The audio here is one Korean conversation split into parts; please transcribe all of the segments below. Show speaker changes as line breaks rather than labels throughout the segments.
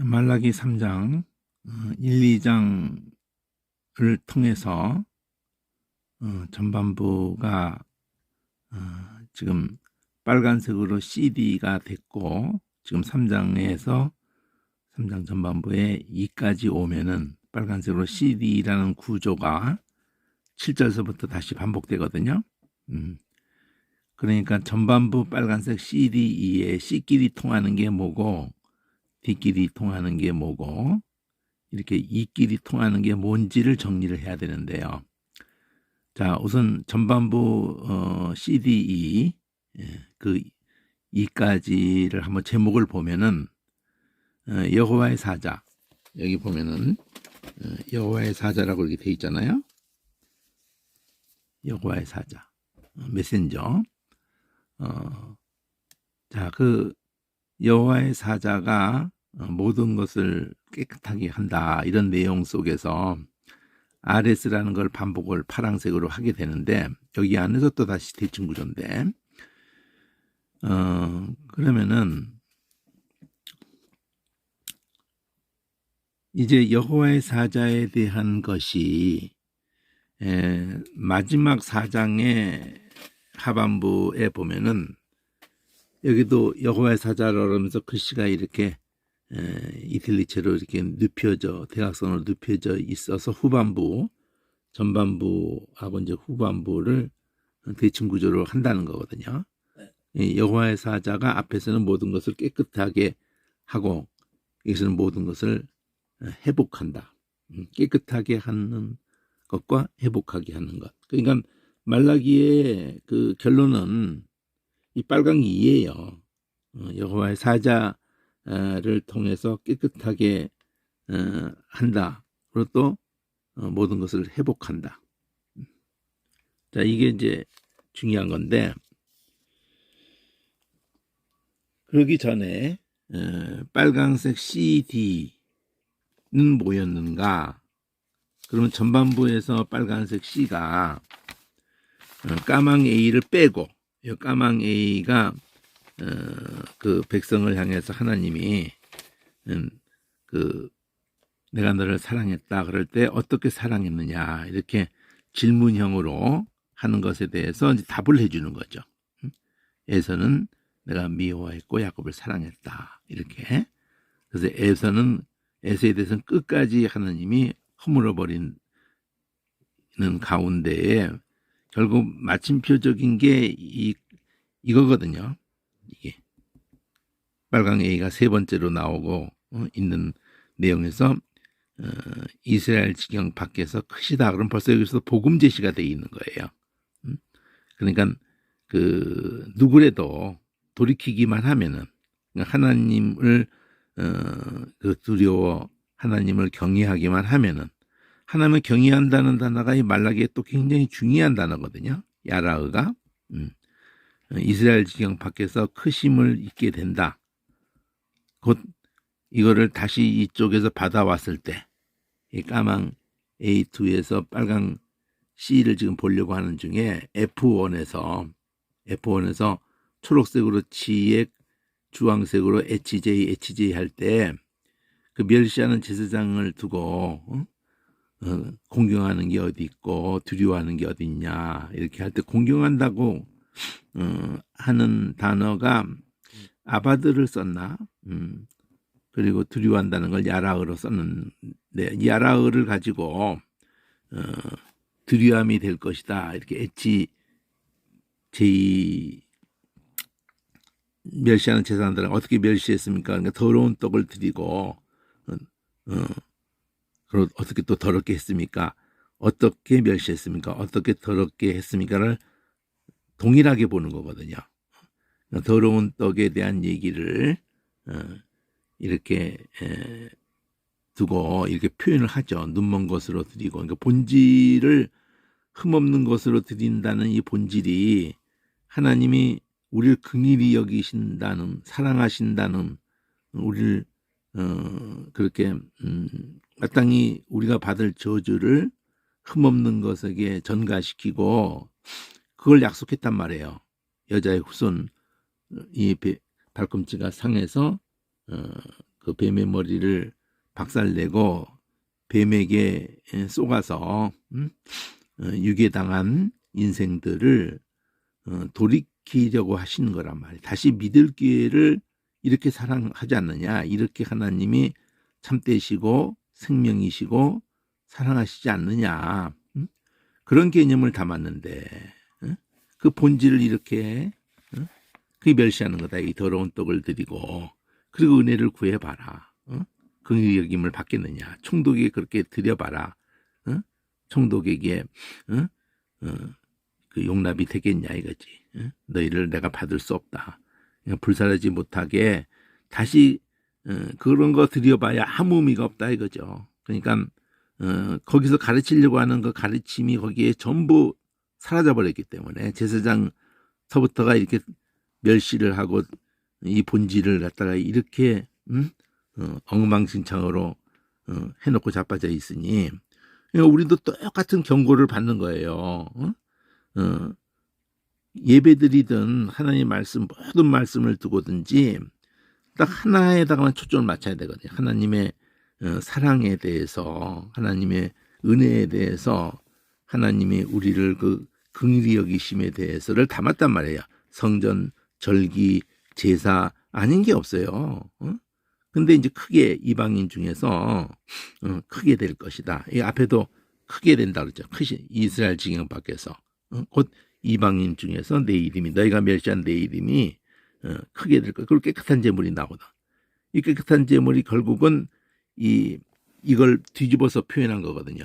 말라기 3장 1, 2장을 통해서 전반부가 지금 빨간색으로 CD가 됐고, 지금 3장에서 3장 전반부에 2까지 오면은 빨간색으로 CD라는 구조가 7절서부터 다시 반복되거든요. 그러니까 전반부 빨간색 CD2에 C끼리 통하는 게 뭐고 D끼리 통하는 게 뭐고 이렇게 E끼리 통하는 게 뭔지를 정리를 해야 되는데요. 자, 우선 전반부 CDE 그 E까지를 한번 제목을 보면은 여호와의 사자, 여기 보면은 여호와의 사자라고 이렇게 돼 있잖아요. 여호와의 사자, 메신저. 자, 그 여호와의 사자가 모든 것을 깨끗하게 한다, 이런 내용 속에서 RS라는 걸 반복을 파란색으로 하게 되는데, 여기 안에서 또 다시 대칭 구조인데, 그러면은 이제 여호와의 사자에 대한 것이 마지막 4장의 하반부에 보면은 여기도 여호와의 사자라고 하면서 글씨가 이렇게 이틀리체로 이렇게 눕혀져, 대각선으로 눕혀져 있어서 후반부, 전반부하고 이제 후반부를 대칭 구조로 한다는 거거든요. 여호와의 사자가 앞에서는 모든 것을 깨끗하게 하고, 여기서는 모든 것을 회복한다. 깨끗하게 하는 것과 회복하게 하는 것. 그러니까 말라기의 그 결론은 이 빨강이 2예요. 여호와의 사자를 통해서 깨끗하게 한다. 그리고 또 모든 것을 회복한다. 자, 이게 이제 중요한 건데, 그러기 전에 빨강색 CD는 뭐였는가? 그러면 전반부에서 빨간색 C가 까망 A를 빼고, 이 까망 A가 그 백성을 향해서 하나님이 그 내가 너를 사랑했다 그럴 때 어떻게 사랑했느냐, 이렇게 질문형으로 하는 것에 대해서 이제 답을 해주는 거죠. 에서는 내가 미워했고 야곱을 사랑했다, 이렇게. 그래서 에서에 대해서는 끝까지 하나님이 허물어 버리는 가운데에 결국 마침표적인 게 이거거든요. 이게 빨강 A가 세 번째로 나오고 있는 내용에서 이스라엘 지경 밖에서 크시다. 그럼 벌써 여기서 복음 제시가 돼 있는 거예요. 그러니까 그 누구라도 돌이키기만 하면은, 하나님을 그 두려워, 하나님을 경외하기만 하면은, 하나님을 경외한다는 단어가 이 말라기에 또 굉장히 중요한 단어거든요. 야라흐가 이스라엘 지경 밖에서 크심을 잊게 된다. 곧 이거를 다시 이쪽에서 받아왔을 때, 이 까망 A2에서 빨강 C를 지금 보려고 하는 중에 F1에서 초록색으로 치액, 주황색으로 HJ 할 때 그 멸시하는 제사장을 두고 공경하는 게 어디 있고 두려워하는 게 어디 있냐, 이렇게 할 때 공경한다고 하는 단어가 아바드를 썼나? 그리고 두려워한다는 걸 야라흐로 썼는데, 야라흐를 가지고 두려움이 될 것이다, 이렇게 HJ 멸시하는 제사장들은 어떻게 멸시했습니까? 그러니까 더러운 떡을 드리고 그리고 어떻게 또 더럽게 했습니까? 어떻게 멸시했습니까? 어떻게 더럽게 했습니까를 동일하게 보는 거거든요. 더러운 떡에 대한 얘기를 이렇게 두고 이렇게 표현을 하죠. 눈먼 것으로 드리고, 그러니까 본질을 흠없는 것으로 드린다는 이 본질이 하나님이 우리를 긍휼히 여기신다는, 사랑하신다는, 우리를 그렇게 마땅히 우리가 받을 저주를 흠없는 것에게 전가시키고 그걸 약속했단 말이에요. 여자의 후손 이 발꿈치가 상해서 그 뱀의 머리를 박살내고 뱀에게 쏘가서 유괴당한 인생들을 돌이키려고 하시는 거란 말이에요. 다시 믿을 기회를 이렇게 사랑하지 않느냐, 이렇게 하나님이 참되시고 생명이시고 사랑하시지 않느냐, 그런 개념을 담았는데 그 본질을 이렇게 그게 멸시하는 거다. 이 더러운 떡을 드리고 그리고 은혜를 구해봐라. 긍휼히 여김을 받겠느냐. 총독에게 그렇게 드려봐라. 총독에게 그 용납이 되겠냐 이거지. 너희를 내가 받을 수 없다. 불살하지 못하게 다시 그런 거 드려봐야 아무 의미가 없다 이거죠. 그러니까 거기서 가르치려고 하는 그 가르침이 거기에 전부 사라져버렸기 때문에 제사장서부터가 이렇게 멸시를 하고 이 본질을 갖다가 이렇게 엉망진창으로 해놓고 자빠져 있으니 우리도 똑같은 경고를 받는 거예요. 예배드리든 하나님 말씀 모든 말씀을 두고든지 딱 하나에다가만 초점을 맞춰야 되거든요. 하나님의 사랑에 대해서, 하나님의 은혜에 대해서, 하나님이 우리를 그 긍휼히 여기심에 대해서를 담았단 말이에요. 성전, 절기, 제사 아닌 게 없어요. 근데 이제 크게 이방인 중에서 크게 될 것이다. 이 앞에도 크게 된다 그러죠. 이스라엘 징용 밖에서 곧 이방인 중에서 내 이름이 너희가 멸시한 내 이름이 크게 될 것. 그리고 깨끗한 제물이 나오다. 이 깨끗한 제물이 결국은 이걸 뒤집어서 표현한 거거든요.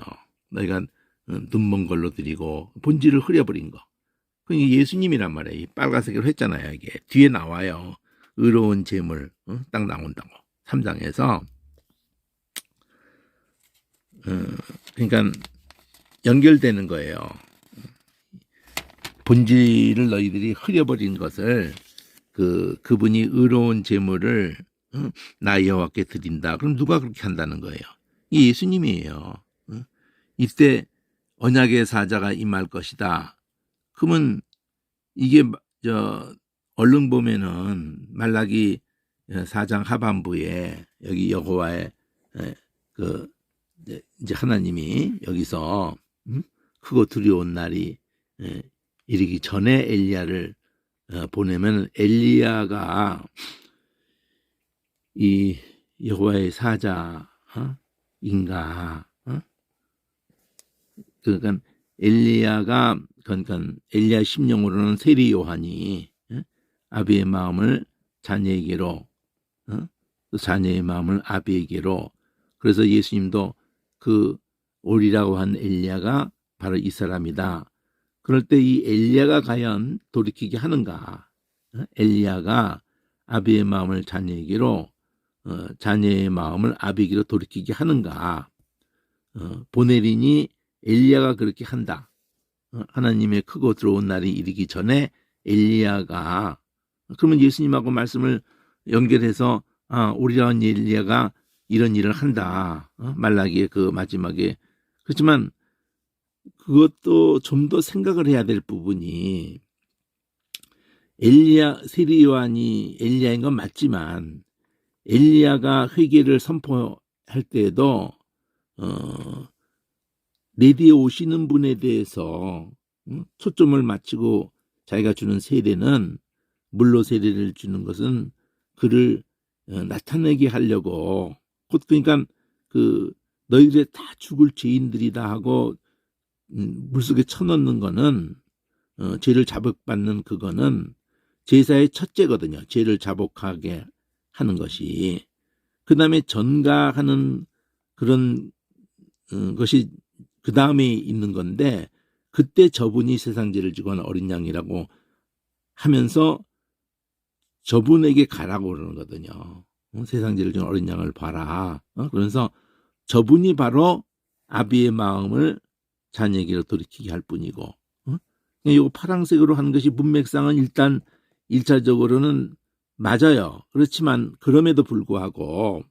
너희가 눈먼 걸로 드리고 본질을 흐려버린 거. 그게 예수님이란 말이에요. 이 빨간색으로 했잖아요. 이게 뒤에 나와요. 의로운 제물 딱 나온다고. 3장에서 그러니까 연결되는 거예요. 본질을 너희들이 흐려버린 것을 그분이 의로운 제물을 나 여호와께 드린다. 그럼 누가 그렇게 한다는 거예요? 이게 예수님이에요. 이때 언약의 사자가 임할 것이다. 그러면 이게 얼른 보면은 말라기 4장 하반부에 여기 여호와의 이제 하나님이 여기서 크고 두려운 날이 이르기 전에 엘리야를 보내면 엘리야가 이 여호와의 사자인가? 그러니까 엘리야가 그러니까 엘리야 심령으로는 세리 요한이 아비의 마음을 자녀에게로 자녀의 마음을 아비에게로 그래서 예수님도 그 오리라고 한 엘리야가 바로 이 사람이다. 그럴 때 이 엘리야가 과연 돌이키게 하는가? 엘리야가 아비의 마음을 자녀에게로 자녀의 마음을 아비에게로 돌이키게 하는가? 보내리니 엘리야가 그렇게 한다. 하나님의 크고 들어온 날이 이르기 전에 엘리야가 그러면 예수님하고 말씀을 연결해서 오리라 한 엘리야가 이런 일을 한다. 말라기의 그 마지막에 그렇지만 그것도 좀 더 생각을 해야 될 부분이 세리 요한이 엘리야인 건 맞지만 엘리야가 회개를 선포할 때에도 내 뒤에 오시는 분에 대해서 초점을 맞추고 자기가 주는 세례는 물로 세례를 주는 것은 그를 나타내게 하려고 곧 그러니까 너희들의 다 죽을 죄인들이다 하고 물속에 쳐넣는 거는 죄를 자복받는 그거는 제사의 첫째거든요. 죄를 자복하게 하는 것이 그 다음에 전가하는 그런 것이 그 다음에 있는 건데 그때 저분이 세상 죄를 지고 하는 어린 양이라고 하면서 저분에게 가라고 그러는 거거든요. 세상 죄를 지고 어린 양을 봐라. 그래서 저분이 바로 아비의 마음을 자녀에게로 돌이키게 할 뿐이고 이거 파란색으로 하는 것이 문맥상은 일단 1차적으로는 맞아요. 그렇지만 그럼에도 불구하고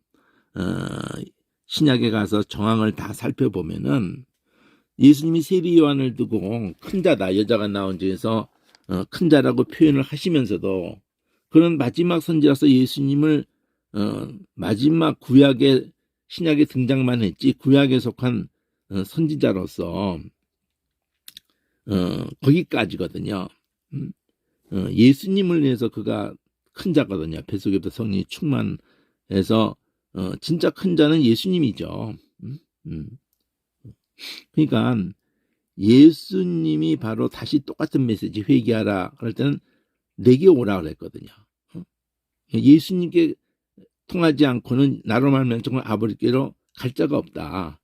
신약에 가서 정황을 다 살펴보면은 예수님이 세리 요한을 두고 큰 자다 여자가 나온 중에서 큰 자라고 표현을 하시면서도 그런 마지막 선지자로서 예수님을 마지막 구약의 신약에 등장만 했지 구약에 속한 선지자로서 거기까지거든요. 예수님을 위해서 그가 큰 자거든요. 뱃속에도 성령이 충만해서 진짜 큰 자는 예수님이죠. 그러니까 예수님이 바로 다시 똑같은 메시지 회개하라 그럴 때는 내게 오라 그랬거든요. 예수님께 통하지 않고는 나로 말미암아 정말 아버지께로 갈 자가 없다.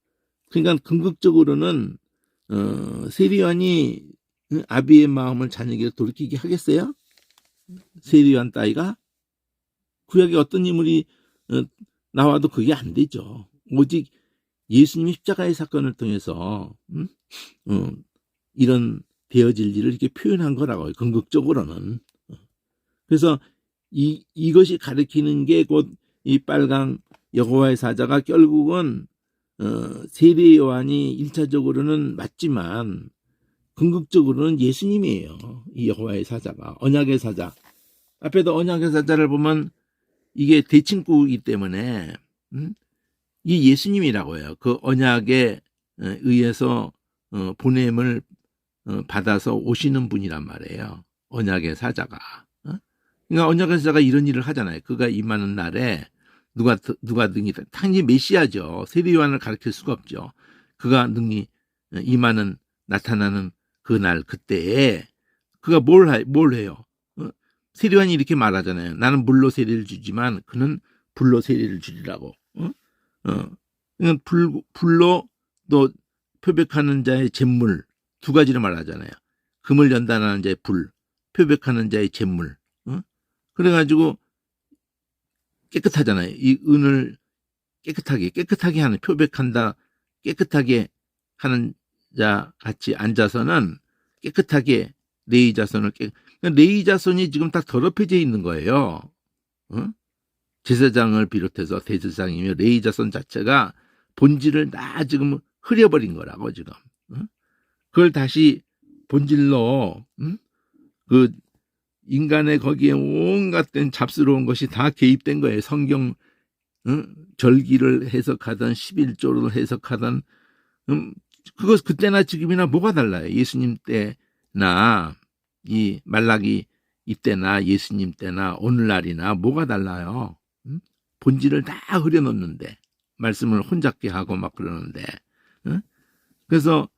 그러니까 궁극적으로는 세리요한이 아비의 마음을 자녀에게 돌이키게 하겠어요? 세리요한 따위가 구약에 어떤 인물이 나와도 그게 안 되죠. 오직 예수님이 십자가의 사건을 통해서 이런 되어질 일을 이렇게 표현한 거라고요. 궁극적으로는. 그래서 이것이 가리키는 게 곧 이 빨강 여호와의 사자가 결국은 세례 요한이 1차적으로는 맞지만 궁극적으로는 예수님이에요. 이 여호와의 사자가 언약의 사자. 앞에도 언약의 사자를 보면 이게 대칭구이기 때문에 이 예수님이라고 해요. 그 언약에 의해서 보냄을 받아서 오시는 분이란 말이에요. 언약의 사자가. 그러니까 언약의 사자가 이런 일을 하잖아요. 그가 임하는 날에 누가 능히 당연히 메시아죠. 세례 요한을 가르칠 수가 없죠. 그가 능히 임하는 나타나는 그날 그때에 그가 뭘 해요? 세례 요한이 이렇게 말하잖아요. 나는 물로 세례를 주지만 그는 불로 세례를 주리라고. 그러니까 불로 또 표백하는 자의 잿물 두 가지를 말하잖아요. 금을 연단하는 자의 불, 표백하는 자의 잿물. 그래가지고 깨끗하잖아요. 이 은을 깨끗하게 하는 표백한다, 깨끗하게 하는 자 같이 앉아서는 깨끗하게 레위 자손을 레위 자손이 지금 다 더럽혀져 있는 거예요. 제사장을 비롯해서 대제사장이며 레위 자손 자체가 본질을 다 지금 흐려버린 거라고 지금. 그걸 다시 본질로 그 인간의 거기에 온갖 된 잡스러운 것이 다 개입된 거예요. 성경 절기를 해석하던 11조를 해석하던 그것 그때나 지금이나 뭐가 달라요. 예수님 때나 이 말라기 이때나 예수님 때나 오늘날이나 뭐가 달라요. 본질을 다 흐려놓는데 말씀을 혼잡게 하고 막 그러는데 그래서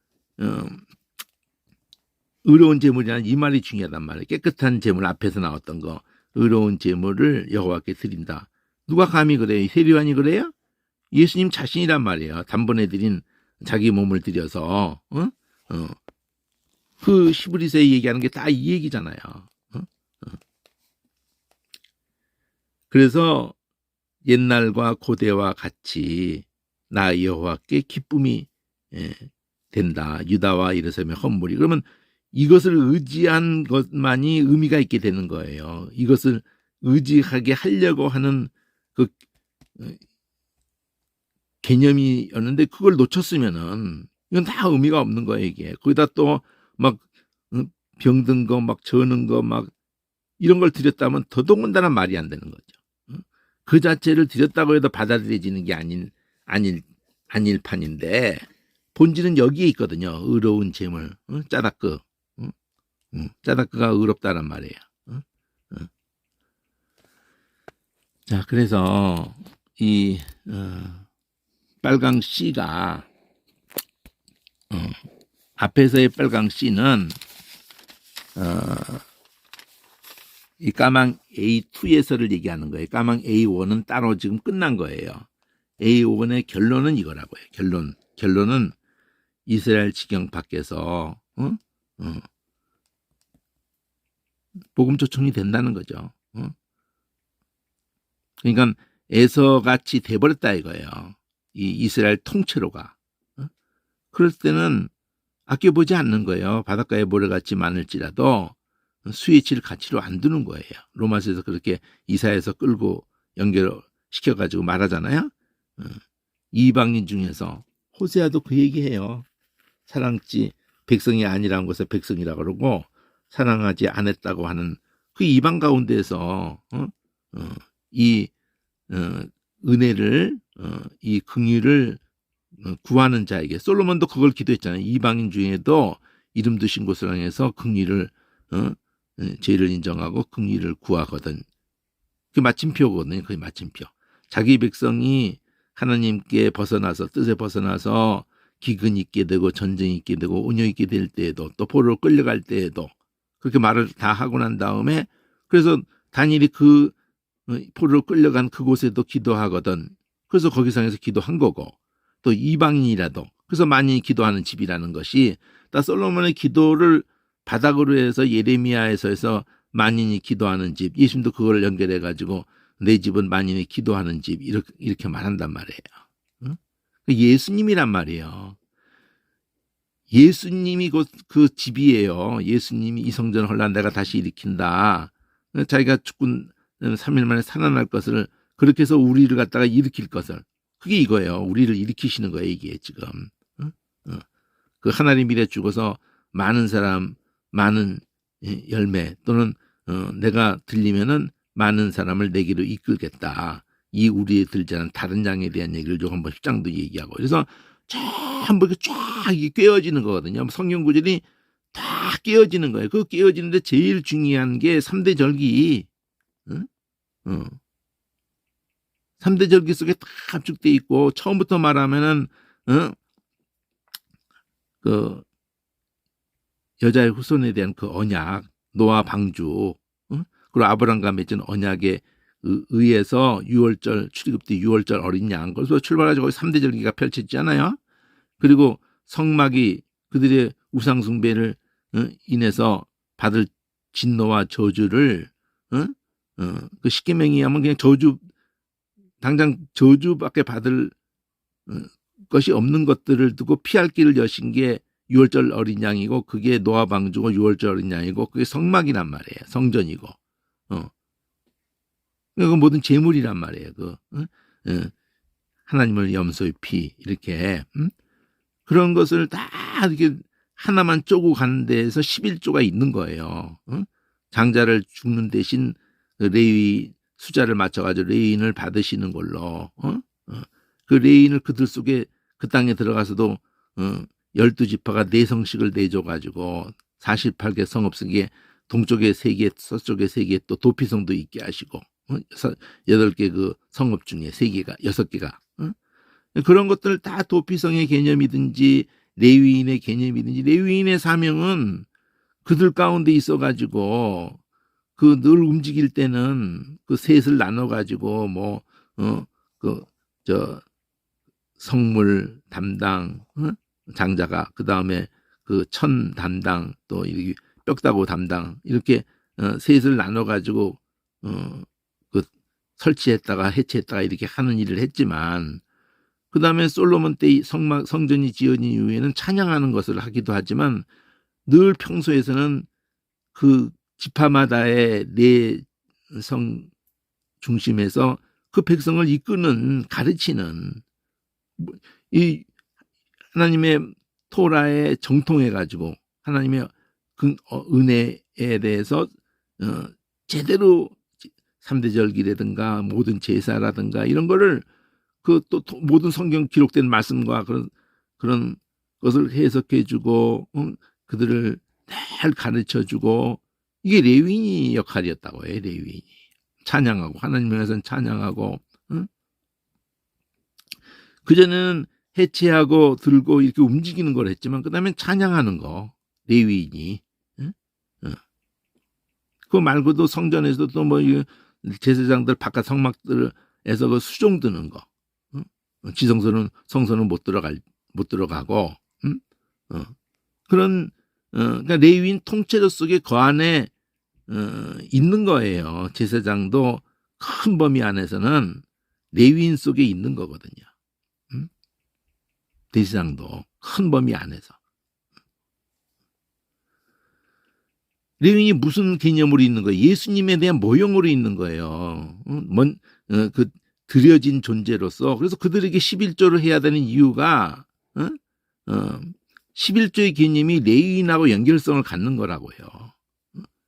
의로운 제물이라는 이 말이 중요하단 말이에요. 깨끗한 제물 앞에서 나왔던 거 의로운 제물을 여호와께 드린다. 누가 감히 그래요? 세례 요한이 그래요? 예수님 자신이란 말이에요. 단번에 드린 자기 몸을 들여서 그 히브리서에 얘기하는 게 다 이 얘기잖아요. 그래서 옛날과 고대와 같이 나 여호와께 기쁨이 된다. 유다와 예루살렘의 헌물이. 그러면 이것을 의지한 것만이 의미가 있게 되는 거예요. 이것을 의지하게 하려고 하는 그 개념이었는데 그걸 놓쳤으면은 이건 다 의미가 없는 거예요. 이게 거기다 또 막 병든 거 막 저는 거 막 이런 걸 드렸다면 더더군다나 말이 안 되는 거죠. 그 자체를 드렸다고 해도 받아들여지는 게 아닐 판인데 본질은 여기에 있거든요. 의로운 제물, 짜다크. 짜다크가 의롭다란 말이에요. 자, 그래서 이 빨강 씨가 앞에서의 빨강 씨는 이 까망 A2에서를 얘기하는 거예요. 까망 A1은 따로 지금 끝난 거예요. A1의 결론은 이거라고요. 결론은 이스라엘 지경 밖에서 복음 초청이 된다는 거죠. 그러니까 에서같이 돼버렸다 이거예요. 이 이스라엘 통째로가. 그럴 때는 아껴보지 않는 거예요. 바닷가에 모래같이 많을지라도 수위치를 가치로 안 두는 거예요. 로마서에서 그렇게 이사해서 끌고 연결시켜가지고 말하잖아요. 이방인 중에서 호세아도 그 얘기해요. 사랑지 백성이 아니라는 것을 백성이라고 그러고 사랑하지 않았다고 하는 그 이방 가운데에서 이 은혜를 이 긍휼을 구하는 자에게 솔로몬도 그걸 기도했잖아요. 이방인 중에도 이름 두신 곳을 향해서 긍휼을 죄를 인정하고 긍휼을 구하거든. 그게 마침표거든요. 그게 마침표. 자기 백성이 하나님께 벗어나서 뜻에 벗어나서 기근이 있게 되고 전쟁이 있게 되고 온유 있게 될 때에도 또 포로로 끌려갈 때에도 그렇게 말을 다 하고 난 다음에 그래서 다니엘이 그 포로로 끌려간 그곳에도 기도하거든. 그래서 거기서 기도한 거고 또 이방인이라도 그래서 만인이 기도하는 집이라는 것이 다 솔로몬의 기도를 바닥으로 해서 예레미야에서 해서 만인이 기도하는 집, 예수님도 그걸 연결해 가지고 내 집은 만인이 기도하는 집 이렇게 말한단 말이에요. 응? 예수님이란 말이에요. 예수님이 그 집이에요. 예수님이 이 성전 혼란 내가 다시 일으킨다. 자기가 죽고 3일 만에 살아날 것을 그렇게 해서 우리를 갖다가 일으킬 것을 그게 이거예요. 우리를 일으키시는 거예요. 이게 지금. 그 하나님 일에 죽어서 많은 사람 많은 열매 또는 내가 들리면은 많은 사람을 내게로 이끌겠다. 이 우리에 들지 않은 다른 양에 대한 얘기를 요한복음 10장도 얘기하고 그래서 전부 쫙 깨어지는 거거든요. 성경 구절이 다 깨어지는 거예요. 그 깨어지는데 제일 중요한 게 3대 절기. 3대 절기 속에 다 합축되어 있고 처음부터 말하면은 그 여자의 후손에 대한 그 언약, 노아 방주, 그리고 아브람과 맺은 언약에 의해서 6월절 출애굽 때 6월절 어린 양, 그래서 출발해서 거기 3대 절기가 펼쳐지잖아요. 그리고 성막이 그들의 우상 숭배를 인해서 받을 진노와 저주를 그 십계명에 하면 그냥 저주 당장 저주밖에 받을 것이 없는 것들을 두고 피할 길을 여신 게 6월절 어린 양이고 그게 노아 방주고 6월절 어린 양이고 그게 성막이란 말이에요. 성전이고. 그 모든 제물이란 말이에요. 하나님을 염소의 피 이렇게 그런 것을 다 이렇게 하나만 쪼고 가는 데에서 11조가 있는 거예요. 장자를 죽는 대신 레위 숫자를 맞춰가지고 레위인을 받으시는 걸로 그 레위인을 그들 속에 그 땅에 들어가서도 12지파가 내성식을 내줘가지고 48개 성읍 속에 동쪽에 3개 서쪽에 3개 또 도피성도 있게 하시고 8개 그 성읍 중에 3개가 6개가 그런 것들 다 도피성의 개념이든지 레위인의 개념이든지 레위인의 사명은 그들 가운데 있어가지고 그 늘 움직일 때는 그 셋을 나눠가지고 성물 담당 장자가 그 다음에 그 천 담당 또 이렇게 뼈다구 담당 이렇게 셋을 나눠가지고 그 설치했다가 해체했다가 이렇게 하는 일을 했지만 그 다음에 솔로몬 때 성전이 지어진 이후에는 찬양하는 것을 하기도 하지만 늘 평소에서는 그 지파마다의 내성 중심에서 그 백성을 이끄는 가르치는 이 하나님의 토라에 정통해가지고 하나님의 은혜에 대해서 제대로 3대 절기라든가 모든 제사라든가 이런 거를 그 또 모든 성경 기록된 말씀과 그런 것을 해석해주고 그들을 잘 가르쳐주고 이게 레위인이 역할이었다고 해요. 레위인이 찬양하고 하나님 명에서는 찬양하고 그전에는 해체하고 들고 이렇게 움직이는 걸 했지만 그 다음에 찬양하는 거 레위인이 그거 말고도 성전에서도 또 뭐 제사장들 바깥 성막들에서 그 수종 드는 거 성소는 못 들어가고 그런 그러니까 레위인 통째로 속에 그 안에 있는 거예요. 제사장도 큰 범위 안에서는 레위인 속에 있는 거거든요. 제사장도 큰 범위 안에서. 레위인이 무슨 개념으로 있는 거예요? 예수님에 대한 모형으로 있는 거예요. 그 드려진 존재로서. 그래서 그들에게 11조를 해야 되는 이유가 11조의 개념이 레위인하고 연결성을 갖는 거라고요.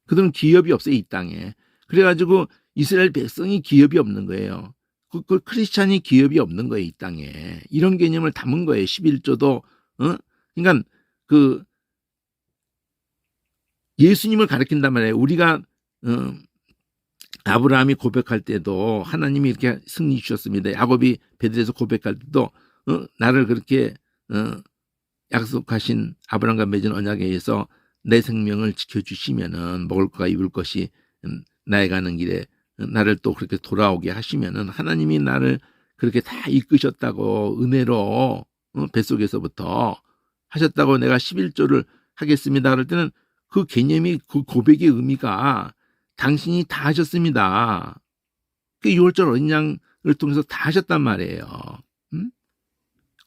그들은 기업이 없어요. 이 땅에. 그래가지고 이스라엘 백성이 기업이 없는 거예요. 그 크리스찬이 기업이 없는 거예요, 이 땅에. 이런 개념을 담은 거예요. 11조도. 그러니까 그 예수님을 가리킨단 말이에요. 우리가 아브라함이 고백할 때도 하나님이 이렇게 승리 주셨습니다. 야곱이 베들에서 고백할 때도 나를 그렇게 약속하신 아브라함과 맺은 언약에 의해서 내 생명을 지켜주시면은 먹을 것과 입을 것이 나의 가는 길에 나를 또 그렇게 돌아오게 하시면은 하나님이 나를 그렇게 다 이끄셨다고 은혜로 뱃속에서부터 하셨다고 내가 11조를 하겠습니다. 그럴 때는 그 개념이 그 고백의 의미가 당신이 다 하셨습니다. 그 6월절 어린 양을 통해서 다 하셨단 말이에요.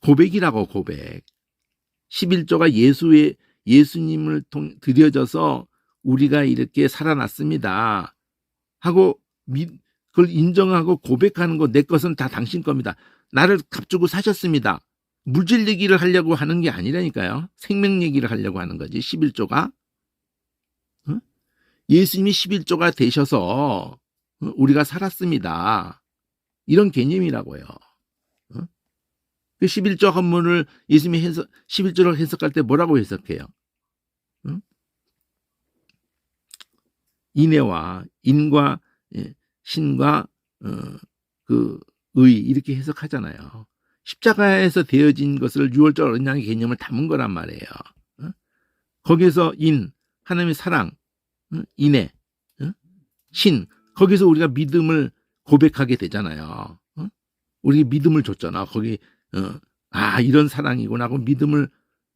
고백이라고 고백. 11조가 예수님을 드려져서 우리가 이렇게 살아났습니다. 하고 그걸 인정하고 고백하는 거 내 것은 다 당신 겁니다. 나를 값주고 사셨습니다. 물질 얘기를 하려고 하는 게 아니라니까요. 생명 얘기를 하려고 하는 거지 11조가. 예수님이 11조가 되셔서 우리가 살았습니다. 이런 개념이라고요. 그 11조 한문을 예수님이 11조를 해석할 때 뭐라고 해석해요? 인애와 인과 신과 그 의 이렇게 해석하잖아요. 십자가에서 되어진 것을 6월절 어린 양의 개념을 담은 거란 말이에요. 거기에서 하나님의 사랑, 인애, 신, 거기서 우리가 믿음을 고백하게 되잖아요. 우리에게 믿음을 줬잖아. 거기 이런 사랑이구나 하고 믿음을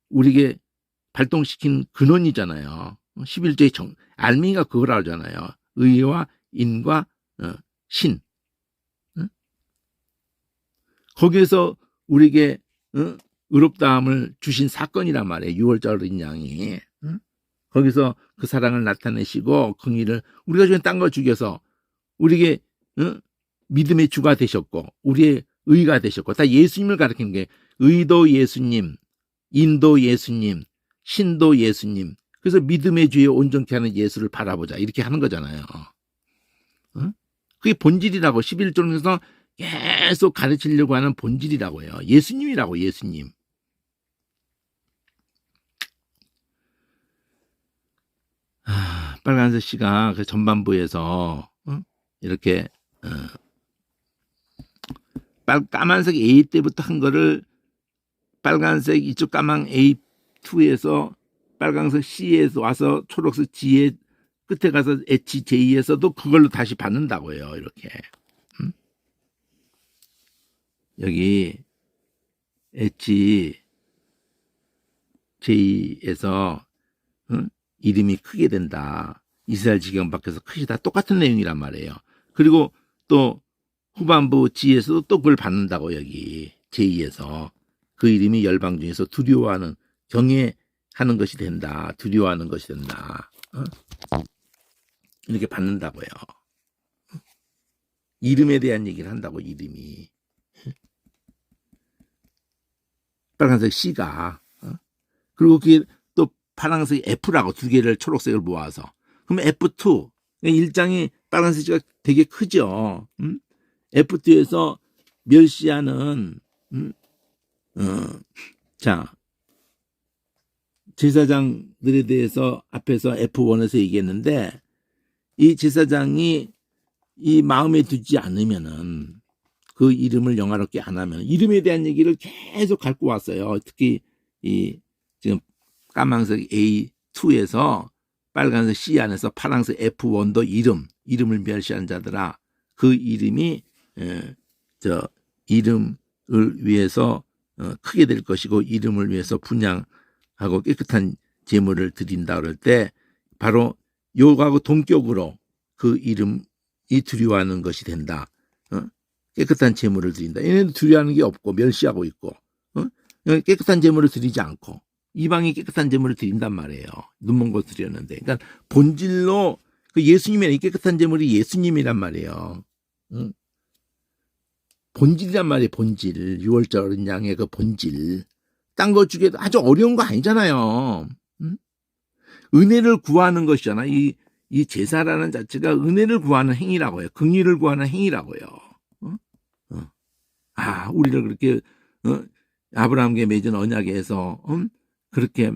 우리에게 발동시킨 근원이잖아요. 11조의 알맹이가 그걸 알잖아요. 의와 인과 신. 거기에서 우리에게 의롭다함을 주신 사건이란 말이에요. 6월절 어린 양이. 거기서 그 사랑을 나타내시고 긍휼을 우리가 주는 딴 거 죽여서 우리에게 믿음의 주가 되셨고 우리의 의가 되셨고 다 예수님을 가리키는 게 의도 예수님, 인도 예수님, 신도 예수님. 그래서 믿음의 주에 온전케 하는 예수를 바라보자 이렇게 하는 거잖아요. 그게 본질이라고 11조에서 계속 가르치려고 하는 본질이라고요. 예수님이라고 예수님. 빨간색 씨가 그 전반부에서 이렇게 까만색 A 때부터 한 거를 빨간색 이쪽 까만 A2에서 빨간색 C에서 와서 초록색 G에 끝에 가서 HJ에서도 그걸로 다시 받는다고요. 이렇게 여기 HJ에서 이름이 크게 된다. 이스라엘 지경 밖에서 크시다. 똑같은 내용이란 말이에요. 그리고 또 후반부 G에서도 또 그걸 받는다고 여기 J에서 그 이름이 열방 중에서 두려워하는 경외하는 것이 된다. 두려워하는 것이 된다. 이렇게 받는다고요. 이름에 대한 얘기를 한다고 이름이. 빨간색 C가 그리고 그게 또 파란색 F라고 두 개를 초록색을 모아서 그럼 F2 1장이 빨간색 C가 되게 크죠. F2에서 멸시하는 자 제사장들에 대해서 앞에서 F1에서 얘기했는데 이 제사장이 이 마음에 두지 않으면은 그 이름을 영화롭게 안 하면 이름에 대한 얘기를 계속 갖고 왔어요. 특히 이 지금 까만색 A2에서 빨간색 C 안에서 파란색 F1도 이름을 멸시한 자들아 그 이름이 이름을 위해서 크게 될 것이고 이름을 위해서 분양하고 깨끗한 제물을 드린다 그럴 때 바로 요거하고 동격으로 그 이름이 두려워하는 것이 된다. 깨끗한 제물을 드린다. 얘네도 두려워하는 게 없고 멸시하고 있고 깨끗한 제물을 드리지 않고 이방이 깨끗한 제물을 드린단 말이에요. 눈먼 거 드렸는데 그러니까 본질로 그 예수님의 깨끗한 제물이 예수님이란 말이에요. 본질이란 말이에요. 본질. 6월절 어린 양의 그 본질. 딴 거 주기에도 아주 어려운 거 아니잖아요. 은혜를 구하는 것이잖아. 이 제사라는 자체가 은혜를 구하는 행위라고요. 긍휼을 구하는 행위라고요. 우리를 그렇게 아브라함께 맺은 언약에서 그렇게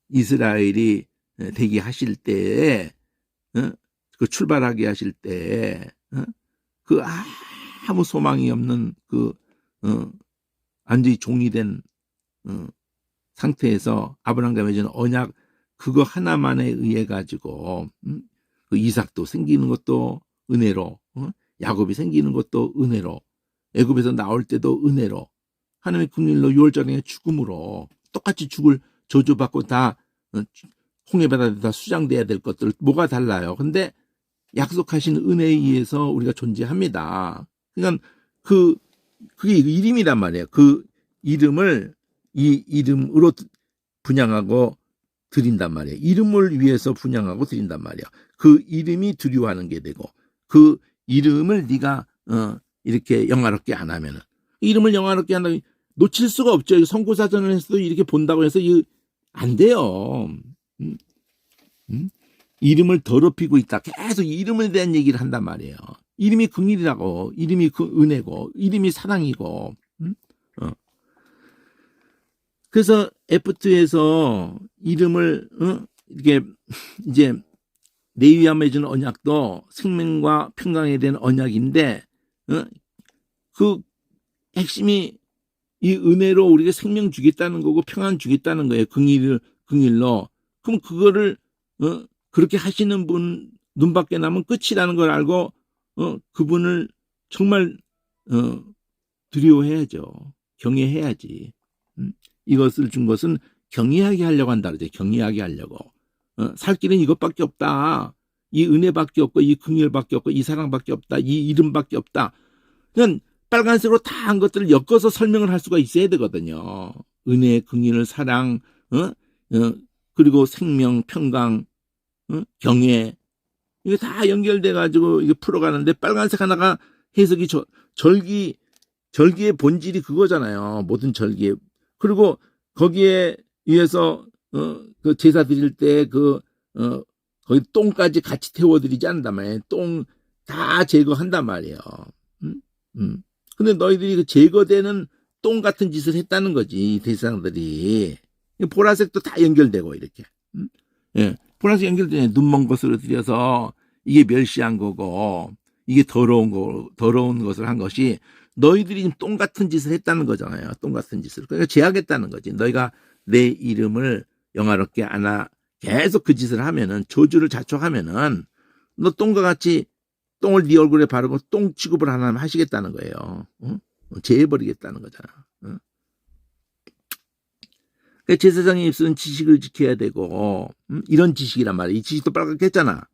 이스라엘이 대기하실 때에 그 출발하게 하실 때에 그 아무 소망이 없는 그 완전히 종이 된 상태에서 아브라함과 맺은 언약 그거 하나만에 의해 가지고 그 이삭도 생기는 것도 은혜로, 야곱이 생기는 것도 은혜로, 애굽에서 나올 때도 은혜로, 하나님의 긍휼로 유월절에 죽음으로 똑같이 죽을 저주받고 다 홍해바다에 다 수장돼야 될 것들 뭐가 달라요? 근데 약속하신 은혜에 의해서 우리가 존재합니다. 그러니까 그게 이름이란 말이에요. 그 이름을 이 이름으로 분양하고 드린단 말이에요. 이름을 위해서 분양하고 드린단 말이에요. 그 이름이 두려워하는 게 되고 그 이름을 네가 이렇게 영화롭게 안 하면은 이름을 영화롭게 한다면 놓칠 수가 없죠. 선구사전을 해서도 이렇게 본다고 해서 안 돼요. 이름을 더럽히고 있다. 계속 이름에 대한 얘기를 한단 말이에요. 이름이 긍휼이라고, 이름이 그 은혜고, 이름이 사랑이고. 그래서 F2에서 이름을 이렇게 이제 레위와 맺은 언약도 생명과 평강에 대한 언약인데 그 핵심이 이 은혜로 우리가 생명 주겠다는 거고 평안 주겠다는 거예요. 긍휼로. 그럼 그거를 그렇게 하시는 분 눈밖에 나면 끝이라는 걸 알고 그분을 정말 두려워해야죠. 경외해야지. 이것을 준 것은 경외하게 하려고 한다 그러죠. 경외하게 하려고. 살 길은 이것밖에 없다. 이 은혜밖에 없고 이 긍휼밖에 없고 이 사랑밖에 없다. 이 이름밖에 없다. 그냥 빨간색으로 다 한 것들을 엮어서 설명을 할 수가 있어야 되거든요. 은혜, 긍휼, 사랑, 그리고 생명, 평강, 경외 이게 다 연결돼 가지고 이게 풀어가는데 빨간색 하나가 해석이 절기의 본질이 그거잖아요. 모든 절기에. 그리고 거기에 의해서 그 제사 드릴 때 거기 똥까지 같이 태워드리지 않는단 말이에요. 똥 다 제거한단 말이에요. 근데 너희들이 그 제거되는 똥 같은 짓을 했다는 거지, 대상들이. 보라색도 다 연결되고, 이렇게. 예. 보라색 연결되네. 눈먼 것으로 들여서 이게 멸시한 거고, 이게 더러운 것을 한 것이 너희들이 똥 같은 짓을 했다는 거잖아요. 똥 같은 짓을. 그러니까 제하겠다는 거지. 너희가 내 이름을 영화롭게 하나 계속 그 짓을 하면은, 저주를 자촉하면은, 너 똥과 같이 똥을 네 얼굴에 바르고 똥 취급을 하나 하시겠다는 거예요. 제해버리겠다는 거잖아. 그러니까 제사장의 입술은 지식을 지켜야 되고, 이런 지식이란 말이야. 이 지식도 빨갛게 했잖아.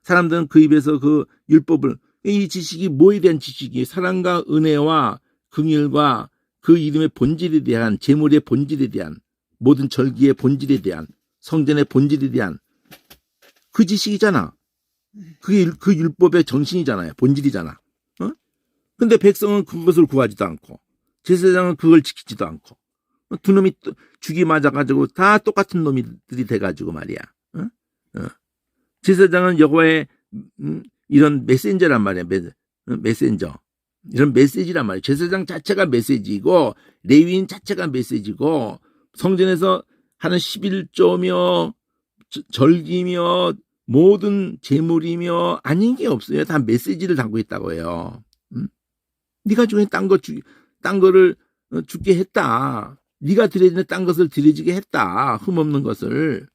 사람들은 그 입에서 그 율법을, 이 지식이 뭐에 대한 지식이? 사랑과 은혜와 긍휼과 그 이름의 본질에 대한, 제물의 본질에 대한, 모든 절기의 본질에 대한, 성전의 본질에 대한 그 지식이잖아. 그게 그 율법의 정신이잖아요. 본질이잖아. 근데 백성은 그것을 구하지도 않고 제사장은 그걸 지키지도 않고 두 놈이 죽이 맞아가지고 다 똑같은 놈들이 돼가지고 말이야. 제사장은 여호와의 이런 메신저란 말이야. 메신저. 이런 메시지란 말이야. 제사장 자체가 메시지고 레위인 자체가 메시지고 성전에서 하는 11조며 절기며 모든 제물이며 아닌 게 없어요. 다 메시지를 담고 있다고 해요. 네가 중에 딴 거를 죽게 했다. 네가 드려야 되는 딴 것을 드려지게 했다. 흠없는 것을.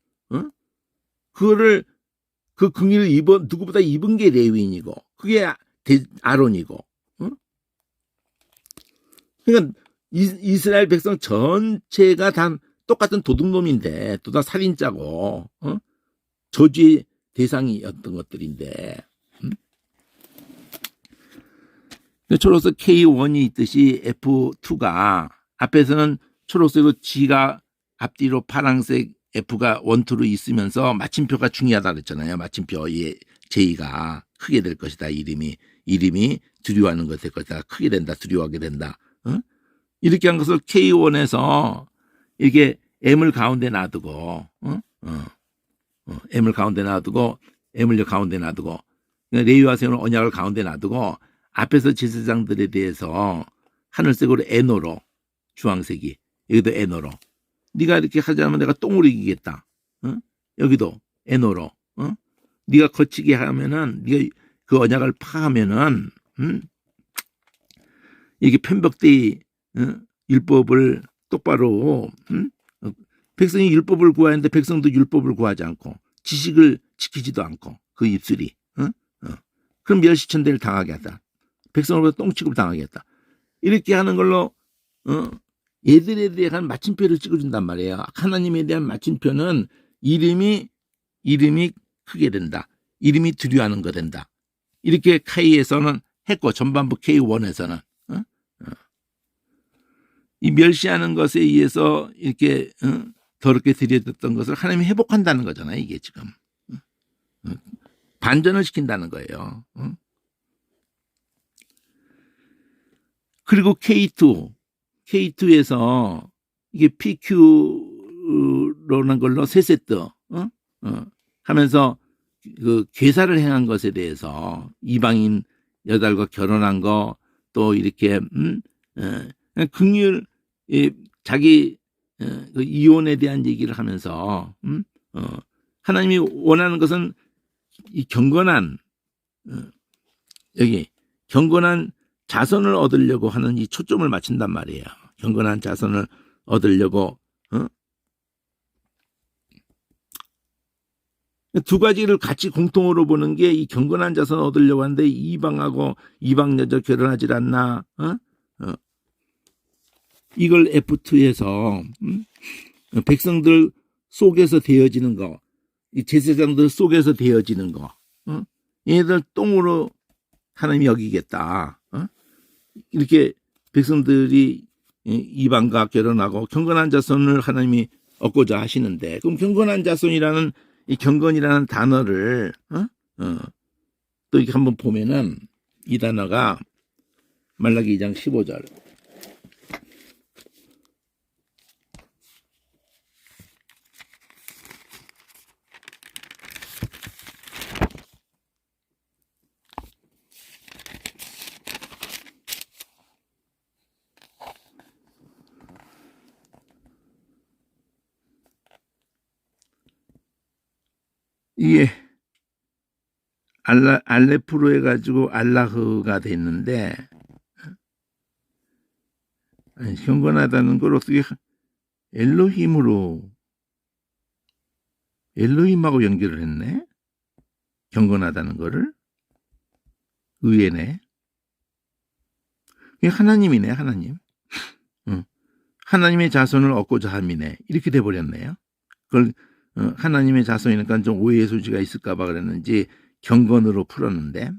그거를 그 긍휼을 누구보다 입은 게 레위인이고 그게 아론이고. 그러니까 이스라엘 백성 전체가 다 똑같은 도둑놈인데 또 다 살인자고 저주의 대상이었던 것들인데 초록색 K1이 있듯이 F2가 앞에서는 초록색으로 G가 앞뒤로 파란색 F가 1, 2로 있으면서 마침표가 중요하다 그랬잖아요. 마침표의 J가 크게 될 것이다. 이름이 두려워하는 것 될 것이다. 크게 된다. 두려워하게 된다. 이렇게 한 것을 K1에서 이렇게 M을 가운데 놔두고 M을 가운데 놔두고 M을 가운데 놔두고 레위와 세우는 언약을 가운데 놔두고 앞에서 제사장들에 대해서 하늘색으로 에노로, 주황색이 여기도 에노로, 네가 이렇게 하지 않으면 내가 똥으로 이기겠다. 여기도 에노로, 네가 거치게 하면은, 네가 그 언약을 파하면은, 이게 편벽대의 율법을 똑바로, 백성이 율법을 구하는데 백성도 율법을 구하지 않고 지식을 지키지도 않고 그 입술이, 그럼 멸시천대를 당하게 하다. 백성으로부터 똥취급을 당하게 했다. 이렇게 하는 걸로 얘들에 대한 마침표를 찍어준단 말이에요. 하나님에 대한 마침표는 이름이 크게 된다. 이름이 두려워하는 거 된다. 이렇게 K에서는 했고, 전반부 K1에서는 이 멸시하는 것에 의해서 이렇게 더럽게 들여졌던 것을 하나님이 회복한다는 거잖아요. 이게 지금 반전을 시킨다는 거예요. 그리고 K2에서 이게 PQ라는 걸로 세 세트 하면서 그 괴사를 행한 것에 대해서 이방인 여달과 결혼한 거, 또 이렇게 긍휼, 자기 그 이혼에 대한 얘기를 하면서 하나님이 원하는 것은 이 경건한 여기 경건한 자손을 얻으려고 하는 이 초점을 맞춘단 말이에요. 경건한 자손을 얻으려고 두 가지를 같이 공통으로 보는 게 이 경건한 자손을 얻으려고 하는데, 이방하고 이방 여자 결혼하지 않나? 이걸 F2에서 백성들 속에서 되어지는 거, 이 제사장들 속에서 되어지는 거, 얘들 똥으로 하나님이 여기겠다. 이렇게 백성들이 이방과 결혼하고 경건한 자손을 하나님이 얻고자 하시는데, 그럼 경건한 자손이라는 이 경건이라는 단어를 또 이렇게 한번 보면은 이 단어가 말라기 2장 15절. 이게 알레프로 해가지고 알라흐가 됐는데, 경건하다는 걸 어떻게 엘로힘하고 연결을 했네. 경건하다는 거를 의외네. 하나님이네. 하나님. 하나님의 자손을 얻고자 함이네. 이렇게 돼버렸네요. 그걸 하나님의 자손이니까 좀 오해의 소지가 있을까봐 그랬는지 경건으로 풀었는데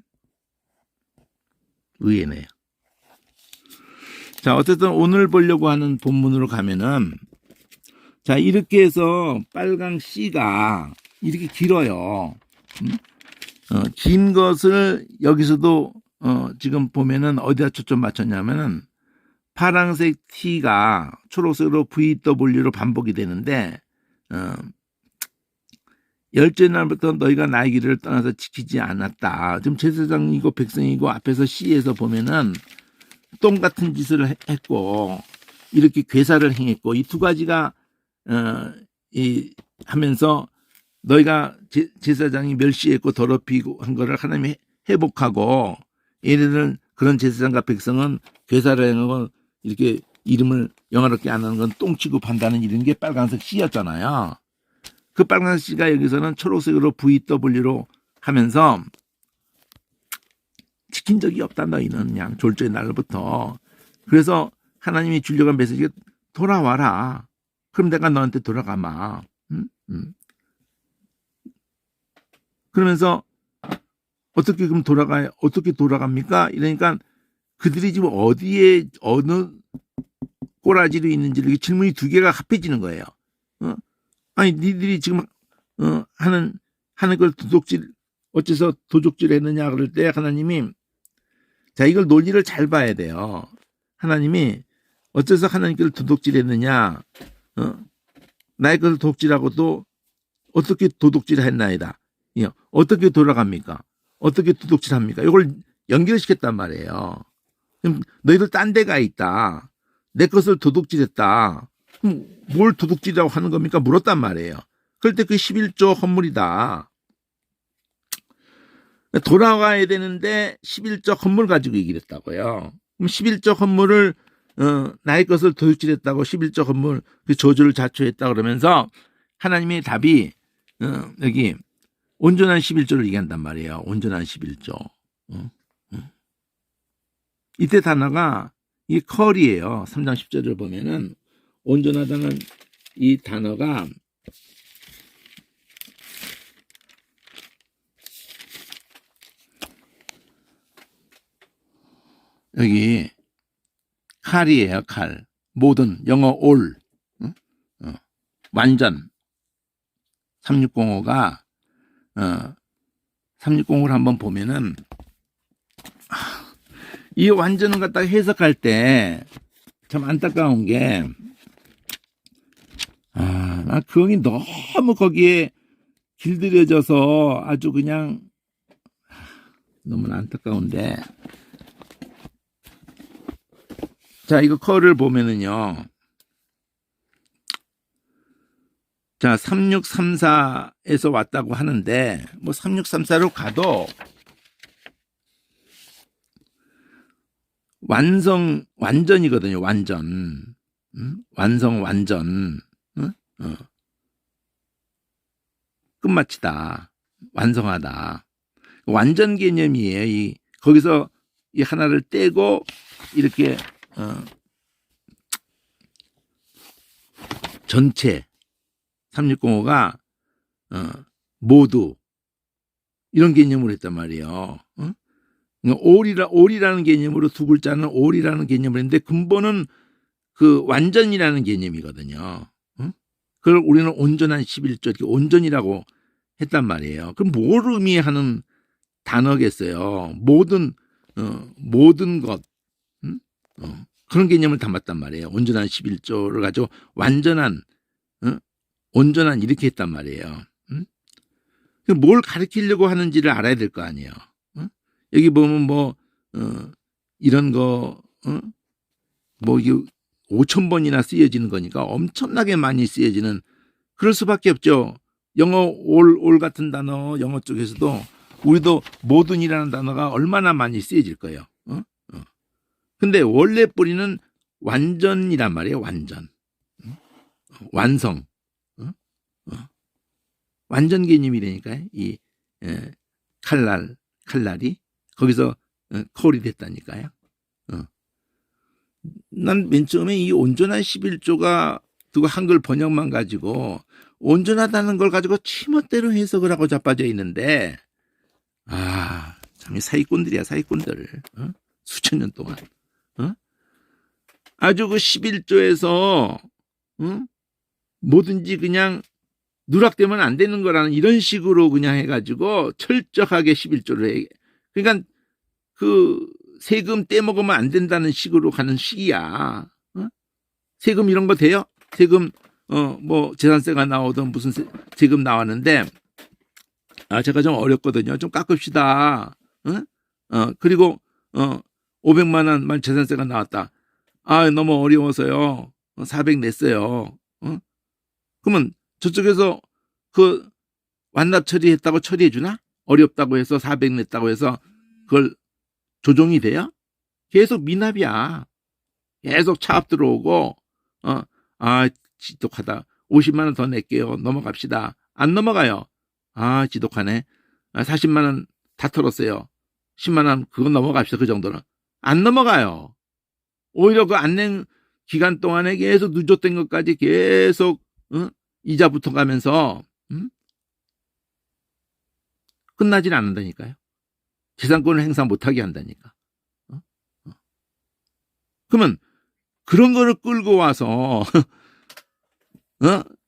의외네요. 자, 어쨌든 오늘 보려고 하는 본문으로 가면은, 자, 이렇게 해서 빨강 C가 이렇게 길어요. 긴 것을 여기서도 지금 보면은 어디다 초점 맞췄냐면은 파란색 T가 초록색으로 VW로 반복이 되는데, 열째 날부터 너희가 나의 길을 떠나서 지키지 않았다. 지금 제사장이고 백성이고 앞에서 C에서 보면은 똥 같은 짓을 했고 이렇게 괴사를 행했고, 이 두 가지가 하면서 너희가 제사장이 멸시했고 더럽히고 한 거를 하나님이 회복하고, 얘네들은 그런 제사장과 백성은 괴사를 행하고 이렇게 이름을 영화롭게 안 하는 건 똥 취급한다는 이런 게 빨간색 C였잖아요. 그 빨간색 C가 여기서는 초록색으로 VW로 하면서 지킨 적이 없다. 너희는 그냥 졸조의 날부터. 그래서 하나님이 주려고 한 메시지가 돌아와라. 그럼 내가 너한테 돌아가마. 그러면서 어떻게 그럼 어떻게 돌아갑니까? 이러니까 그들이 지금 어디에 어느 꼬라지로 있는지 질문이 두 개가 합해지는 거예요. 아니 니들이 지금 하는 걸 어째서 도둑질 했느냐 그럴 때 하나님이, 자, 이걸 논리를 잘 봐야 돼요. 하나님이 어째서 하나님께서 도둑질 했느냐, 나의 것을 도둑질하고도 어떻게 도둑질 했나이다. 어떻게 돌아갑니까? 어떻게 도둑질 합니까? 이걸 연결시켰단 말이에요. 그럼 너희들 딴 데 가 있다. 내 것을 도둑질했다. 그럼 뭘 도둑질이라고 하는 겁니까? 물었단 말이에요. 그럴 때 그 11조 헌물이다. 돌아가야 되는데 11조 헌물 가지고 얘기를 했다고요. 그럼 11조 헌물을 나의 것을 도둑질했다고 11조 헌물 그 저주를 자초했다 그러면서 하나님의 답이 여기 온전한 11조를 얘기한단 말이에요. 온전한 11조. 이때 단어가 이 컬이에요. 3장 10절을 보면은 온전하다는 이 단어가 여기 칼이에요. 칼. 모든 영어 all. 완전. 3605가 3605를 한번 보면은 이 완전을 갖다가 해석할 때 참 안타까운 게 나 그형이 너무 거기에 길들여져서 아주 그냥 너무 안타까운데 자 이거 컬을 보면은요 자 3634에서 왔다고 하는데 뭐 3634로 가도 완전이거든요. 완전. 완성 완전. 끝마치다. 완성하다. 완전 개념이에요. 거기서 이 하나를 떼고 이렇게 전체 3605가 모두 이런 개념으로 했단 말이에요. 올이라는 개념으로 두 글자는 올이라는 개념을 했는데 근본은 그 완전이라는 개념이거든요. 그걸 우리는 온전한 11조 이렇게 온전이라고 했단 말이에요. 그럼 뭘 의미하는 단어겠어요? 모든 것 그런 개념을 담았단 말이에요. 온전한 11조를 가지고 완전한 온전한 이렇게 했단 말이에요. 뭘 가르치려고 하는지를 알아야 될 거 아니에요. 여기 보면 뭐 이런 거 뭐 이게 5,000번이나 쓰여지는 거니까 엄청나게 많이 쓰여지는 그럴 수밖에 없죠. 영어 올 같은 단어 영어 쪽에서도 우리도 모든이라는 단어가 얼마나 많이 쓰여질 거예요. 근데 원래 뿌리는 완전이란 말이에요. 완전. 완성. 완전 개념이라니까요. 이 칼날이 거기서 콜이 됐다니까요. 난 맨 처음에 이 온전한 11조가 그 한글 번역만 가지고 온전하다는 걸 가지고 치멋대로 해석을 하고 자빠져 있는데 참 사기꾼들이야 사기꾼들. 수천 년 동안 아주 그 11조에서 뭐든지 그냥 누락되면 안 되는 거라는 이런 식으로 그냥 해가지고 철저하게 11조를 해. 그러니까 그 세금 떼먹으면 안 된다는 식으로 가는 식이야. 세금 이런 거 돼요? 세금 뭐 재산세가 나오든 무슨 세금 나왔는데 제가 좀 어렵거든요. 좀 깎읍시다. 그리고 500만 원만 재산세가 나왔다. 너무 어려워서요. 400 냈어요. 그러면 저쪽에서 그 완납 처리했다고 처리해 주나? 어렵다고 해서 400 냈다고 해서 그걸 조정이 돼요? 계속 미납이야. 계속 차압 들어오고 지독하다. 50만 원 더 낼게요. 넘어갑시다. 안 넘어가요. 지독하네. 40만 원 다 털었어요. 10만 원 그건 넘어갑시다. 그 정도는. 안 넘어가요. 오히려 그 안 낸 기간 동안에 계속 누적된 것까지 계속 이자 붙어가면서 끝나질 않는다니까요. 재산권을 행사 못하게 한다니까. 그러면 그런 거를 끌고 와서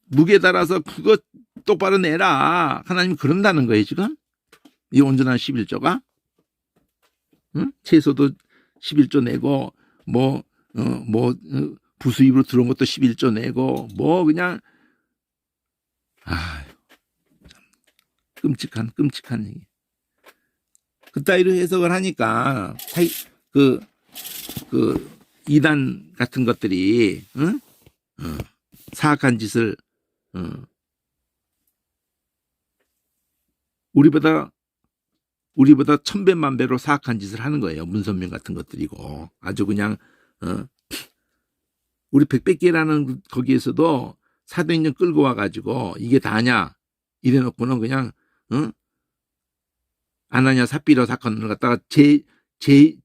무게 달아서 그거 똑바로 내라. 하나님 그런다는 거예요 지금. 이 온전한 11조가. 채소도 11조 내고 뭐 부수입으로 들어온 것도 11조 내고 뭐 그냥 끔찍한 얘기. 그따위로 해석을 하니까 그 이단 같은 것들이 응? 사악한 짓을 우리보다 천배만배로 사악한 짓을 하는 거예요. 문선명 같은 것들이고 아주 그냥 우리 백백기라는 거기에서도 사도인전 끌고 와가지고 이게 다냐 이래놓고는 그냥 아나니아 삽비라 사건을 갖다가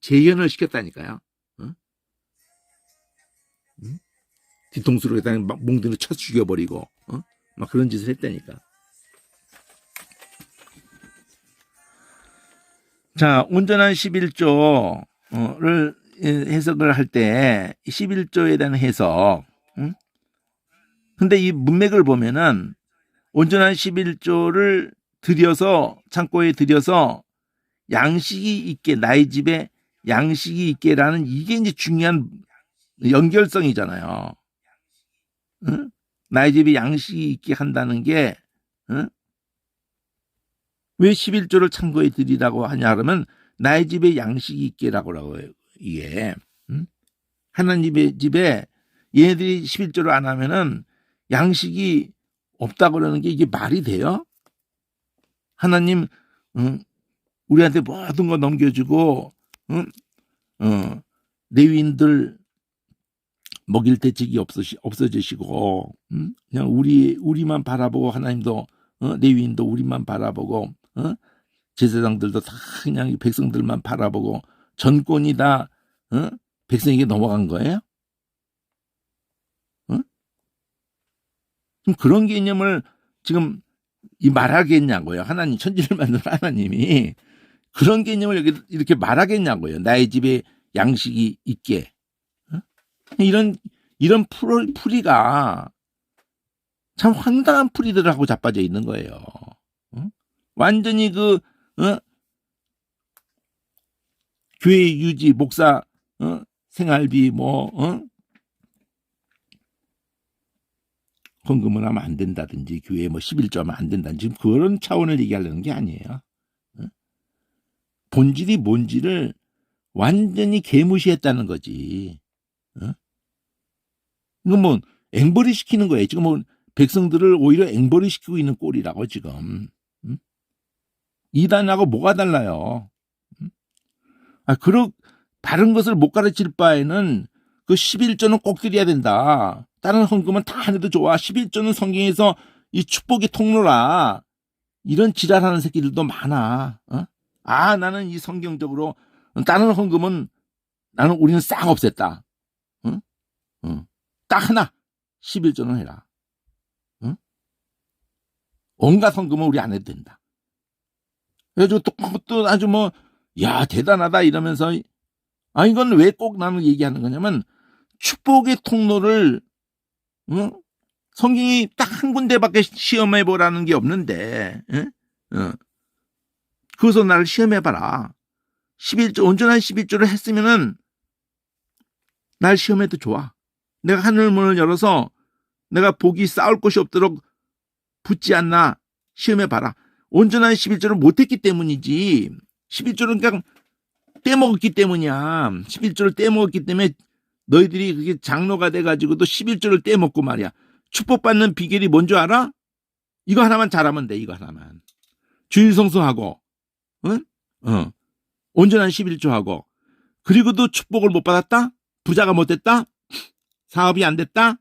재현을 시켰다니까요. 뒤통수로 그냥 막 몽둥이로 쳐 죽여버리고 막 그런 짓을 했다니까. 자, 온전한 11조를 해석을 할 때 11조에 대한 해석. 근데 이 문맥을 보면은 온전한 11조를 창고에 들여서 양식이 있게, 나의 집에 양식이 있게라는 이게 이제 중요한 연결성이잖아요. 응? 나의 집에 양식이 있게 한다는 게, 왜 11조를 창고에 들이라고 하냐 그러면 나의 집에 양식이 있게라고 해요. 이게 하나님의 집에 얘네들이 11조를 안 하면은 양식이 없다 그러는 게 이게 말이 돼요? 하나님 우리한테 모든 거 넘겨주고 레위인들 먹일 대책이 없어지시고 그냥 우리만 바라보고 하나님도 레위인도 우리만 바라보고 제사장들도 다 그냥 백성들만 바라보고 전권이 다 백성에게 넘어간 거예요? 그럼 그런 개념을 지금 말하겠냐고요. 하나님, 천지를 만든 하나님이 그런 개념을 이렇게 말하겠냐고요. 나의 집에 양식이 있게. 이런 풀이가 참 황당한 풀이들하고 자빠져 있는 거예요. 완전히 교회 유지, 목사, 생활비, 헌금을 하면 안 된다든지, 교회에 11조 하면 안 된다든지, 지금 그런 차원을 얘기하려는 게 아니에요. 본질이 뭔지를 완전히 개무시했다는 거지. 이건 앵벌이 시키는 거예요. 지금 백성들을 오히려 앵벌이 시키고 있는 꼴이라고 지금. 이단하고 뭐가 달라요? 바른 것을 못 가르칠 바에는 그 11조는 꼭 드려야 된다. 다른 헌금은 다 안 해도 좋아. 11조는 성경에서 이 축복의 통로라. 이런 지랄하는 새끼들도 많아. 나는 이 성경적으로 다른 헌금은 우리는 싹 없앴다. 딱 하나 11조는 해라. 온갖 헌금은 우리 안 해도 된다. 그래가지고 또 아주 야 대단하다 이러면서 이건 왜 꼭 나는 얘기하는 거냐면 축복의 통로를 성경이 딱 한 군데밖에 시험해 보라는 게 없는데 그래서 나를 시험해 봐라. 11조 온전한 11조를 했으면은 날 시험해도 좋아. 내가 하늘 문을 열어서 내가 복이 쌓을 곳이 없도록 붙지 않나 시험해 봐라. 온전한 11조를 못했기 때문이지. 11조를 그냥 떼먹었기 때문이야. 11조를 떼먹었기 때문에 너희들이 그게 장로가 돼가지고도 11조를 떼먹고 말이야. 축복받는 비결이 뭔 줄 알아? 이거 하나만 잘하면 돼. 이거 하나만. 주일 성수하고 온전한 11조하고 그리고도 축복을 못 받았다? 부자가 못 됐다? 사업이 안 됐다?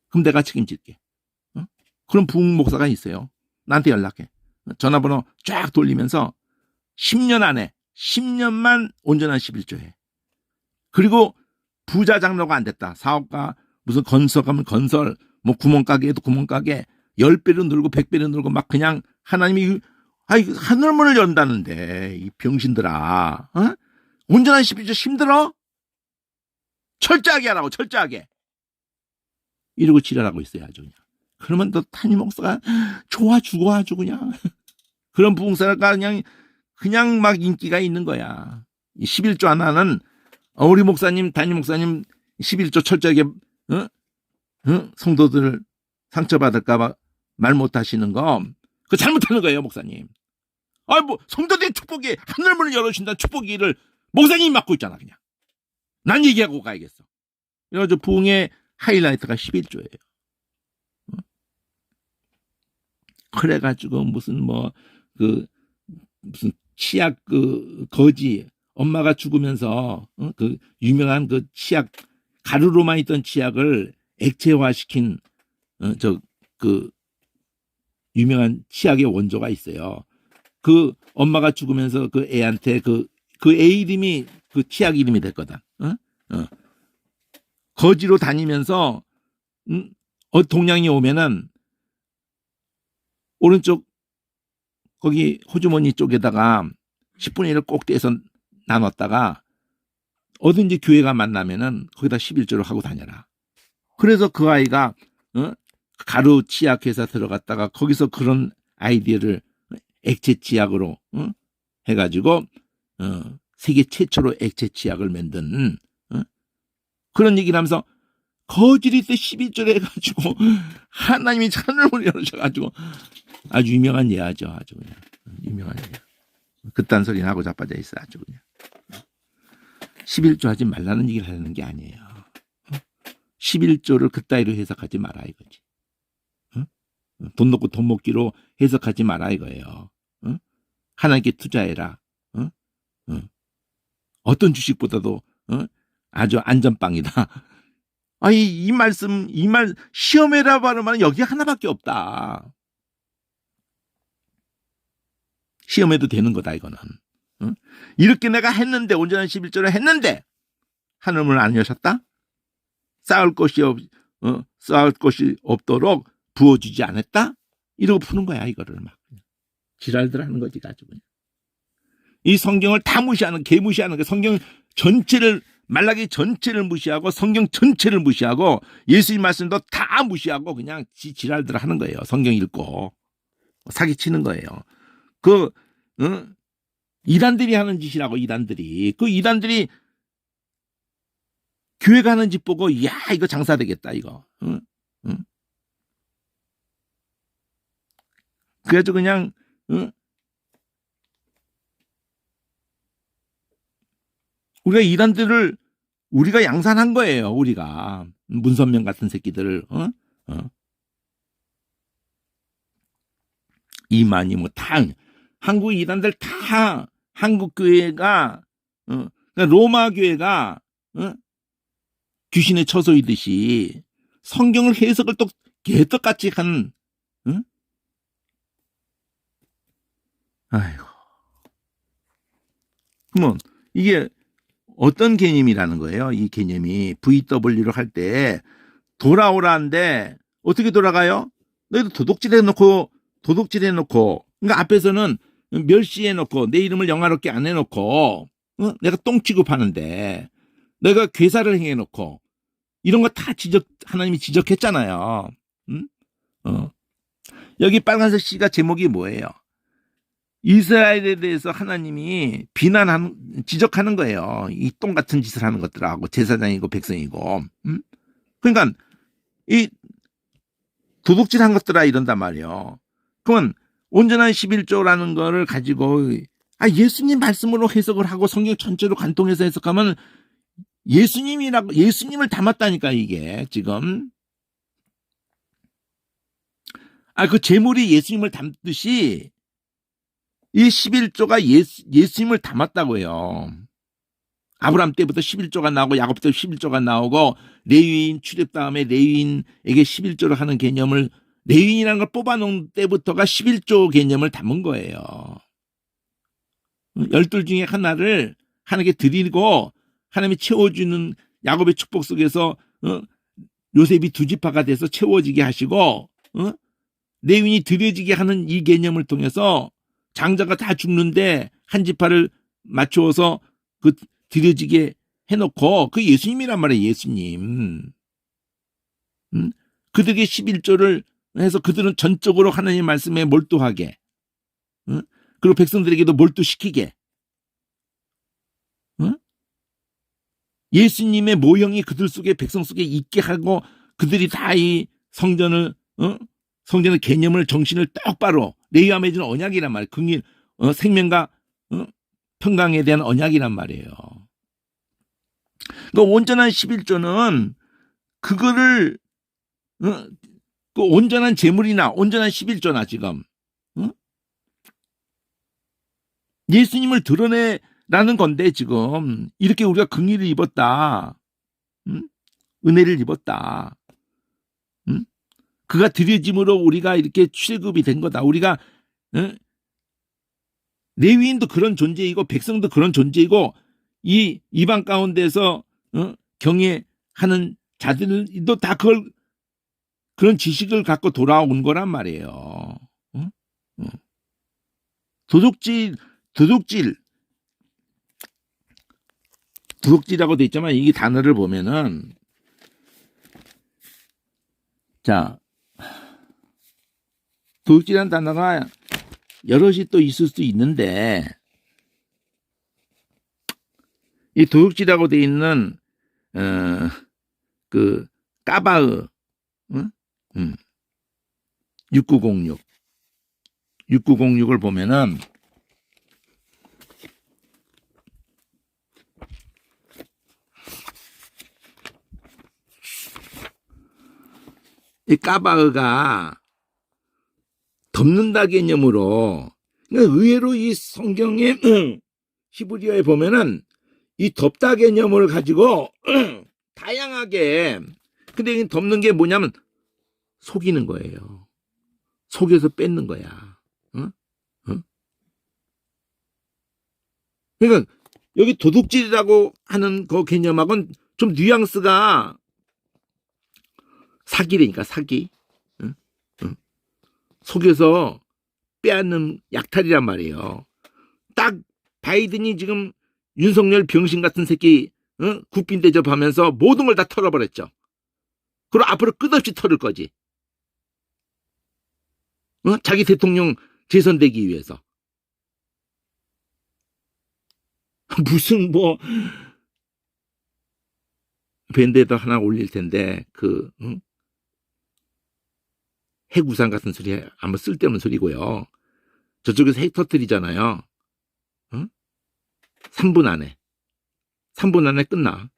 그럼 내가 책임질게. 그런 부흥 목사가 있어요. 나한테 연락해. 전화번호 쫙 돌리면서 10년 안에 10년만 온전한 11조 해. 그리고 부자 장로가 안 됐다. 사업가 무슨 건설하면 건설 구멍가게에도 구멍가게 10배로 늘고 100배로 늘고 막 그냥 하나님이 하늘문을 연다는데 이 병신들아 온전한 11조 힘들어? 철저하게 하라고 철저하게 이러고 지랄하고 있어요. 아주 그냥. 그러면 또 담임 목사가 좋아 죽어 아주 그냥 그런 부흥사가 그냥 막 인기가 있는 거야. 11조 하나는 우리 목사님 담임 목사님 11조 철저하게 성도들 상처받을까 봐 말 못하시는 거 그거 잘못하는 거예요 목사님. 뭐 성도된 축복이 하늘문을 열어주신다는 축복기를 목사님이 맡고 있잖아. 그냥 난 얘기하고 가야겠어. 그래가지고 부흥의 하이라이트가 11조예요. 그래가지고 무슨 무슨 치약 거지 엄마가 죽으면서 그 유명한 그 치약 가루로만 있던 치약을 액체화시킨 그 유명한 치약의 원조가 있어요. 그 엄마가 죽으면서 그 애한테 그 애 이름이 그 치약 이름이 됐거든. 거지로 다니면서 동양이 오면은 오른쪽 거기 호주머니 쪽에다가 10분의 1을 꼭 떼서 나눴다가 어딘지 교회가 만나면은 거기다 11조를 하고 다녀라. 그래서 그 아이가 가루 치약 회사 들어갔다가 거기서 그런 아이디어를 액체 치약으로 해가지고 세계 최초로 액체 치약을 만든 그런 얘기를 하면서 거지리 때 11조를 해가지고 하나님이 하늘을 열으셔가지고 아주 유명한 예화죠. 아주 그냥 유명한 예화. 그딴 소리는 하고 자빠져 있어. 아주 그냥 11조 하지 말라는 얘기를 하는 게 아니에요. 11조를 그따위로 해석하지 마라 이거지. 돈 놓고 돈 먹기로 해석하지 마라 이거예요. 하나님께 투자해라. 어떤 주식보다도 아주 안전빵이다. 이 말 시험해라 말은 여기 하나밖에 없다. 시험해도 되는 거다 이거는. 이렇게 내가 했는데 온전한 11조를 했는데 하늘문을 안 여셨다? 쌓을 것이 없도록 부어주지 않았다? 이러고 푸는 거야 이거를 막 지랄들 하는 거지 가지고. 이 성경을 다 무시하는 개무시하는 게 성경 전체를 말라기 전체를 무시하고 성경 전체를 무시하고 예수님 말씀도 다 무시하고 그냥 지랄들 하는 거예요. 성경 읽고 사기치는 거예요. 이단들이 하는 짓이라고. 이단들이 교회 가는 집 보고 이거 장사 되겠다 이거. 그래가지고 그냥 우리가 이단들을 우리가 양산한 거예요. 우리가 문선명 같은 새끼들을 이만희 다 한국 이단들 다 한국 교회가 그러니까 로마 교회가 귀신의 처소이듯이 성경을 해석을 또 개떡같이 한 아이고. 그러면 이게 어떤 개념이라는 거예요? 이 개념이 VW를 할 때 돌아오라는데 어떻게 돌아가요? 너희도 도둑질해놓고 그러니까 앞에서는 멸시해놓고 내 이름을 영화롭게 안 해놓고 내가 똥 취급하는데 내가 괴사를 행해놓고 이런 거 다 하나님이 지적했잖아요. 여기 빨간색 씨가 제목이 뭐예요? 이스라엘에 대해서 하나님이 지적하는 거예요. 이 똥 같은 짓을 하는 것들하고 제사장이고 백성이고. 그러니까 이 도둑질한 것들아 이런단 말이에요. 그러면 온전한 11조라는 거를 가지고 예수님 말씀으로 해석을 하고 성경 전체로 관통해서 해석하면 예수님을 담았다니까 이게 지금. 그 제물이 예수님을 담듯이 이 11조가 예수님을 담았다고요. 아브라함 때부터 11조가 나오고 야곱 때부터 11조가 나오고 레위인 출입 다음에 레위인에게 11조를 하는 개념을 레위인이라는 걸 뽑아놓은 때부터가 11조 개념을 담은 거예요. 12 중에 하나를 하나님께 드리고 하나님이 채워주는 야곱의 축복 속에서 요셉이 두 지파가 돼서 채워지게 하시고 레위인이 드려지게 하는 이 개념을 통해서 장자가 다 죽는데 한 지파를 맞추어서 그 드려지게 해놓고 그 예수님이란 말이에요. 예수님. 그들에게 11조를 해서 그들은 전적으로 하나님 말씀에 몰두하게 그리고 백성들에게도 몰두시키게 예수님의 모형이 그들 속에 백성 속에 있게 하고 그들이 다 이 성전의 개념을 정신을 똑바로 레위와 맺은 언약이란 말이에요. 생명과 평강에 대한 언약이란 말이에요. 그러니까 온전한 11조는 그거를 그 온전한 재물이나 온전한 11조나 지금 예수님을 드러내라는 건데 지금 이렇게 우리가 긍휼을 입었다. 은혜를 입었다. 그가 드려짐으로 우리가 이렇게 출애굽이 된 거다. 우리가 레위인도 그런 존재이고 백성도 그런 존재이고 이 이방 가운데서 경외하는 자들도 다 그런 지식을 갖고 돌아온 거란 말이에요. 도둑질이라고 돼 있지만 이 단어를 보면은 자 도둑질이라는 단어가 여럿이 또 있을 수 있는데 이 도둑질이라고 돼 있는 그 까바흐 6906을 보면은 이 까바흐가 덮는다 개념으로 그러니까 의외로 이 성경의 히브리어에 보면은 이 덮다 개념을 가지고 다양하게 근데 이 덮는 게 뭐냐면 속이는 거예요. 속여서 뺏는 거야. 그러니까 여기 도둑질이라고 하는 그 개념하고는 좀 뉘앙스가 사기라니까 사기. 속여서 빼앗는 약탈이란 말이에요. 딱 바이든이 지금 윤석열 병신 같은 새끼 국빈 대접하면서 모든 걸 다 털어버렸죠. 그리고 앞으로 끝없이 털을 거지. 자기 대통령 재선되기 위해서. 무슨 뭐 밴드에다 하나 올릴 텐데 핵우산 같은 소리 아무 쓸데없는 소리고요. 저쪽에서 핵 터뜨리잖아요. 3분 안에 끝나.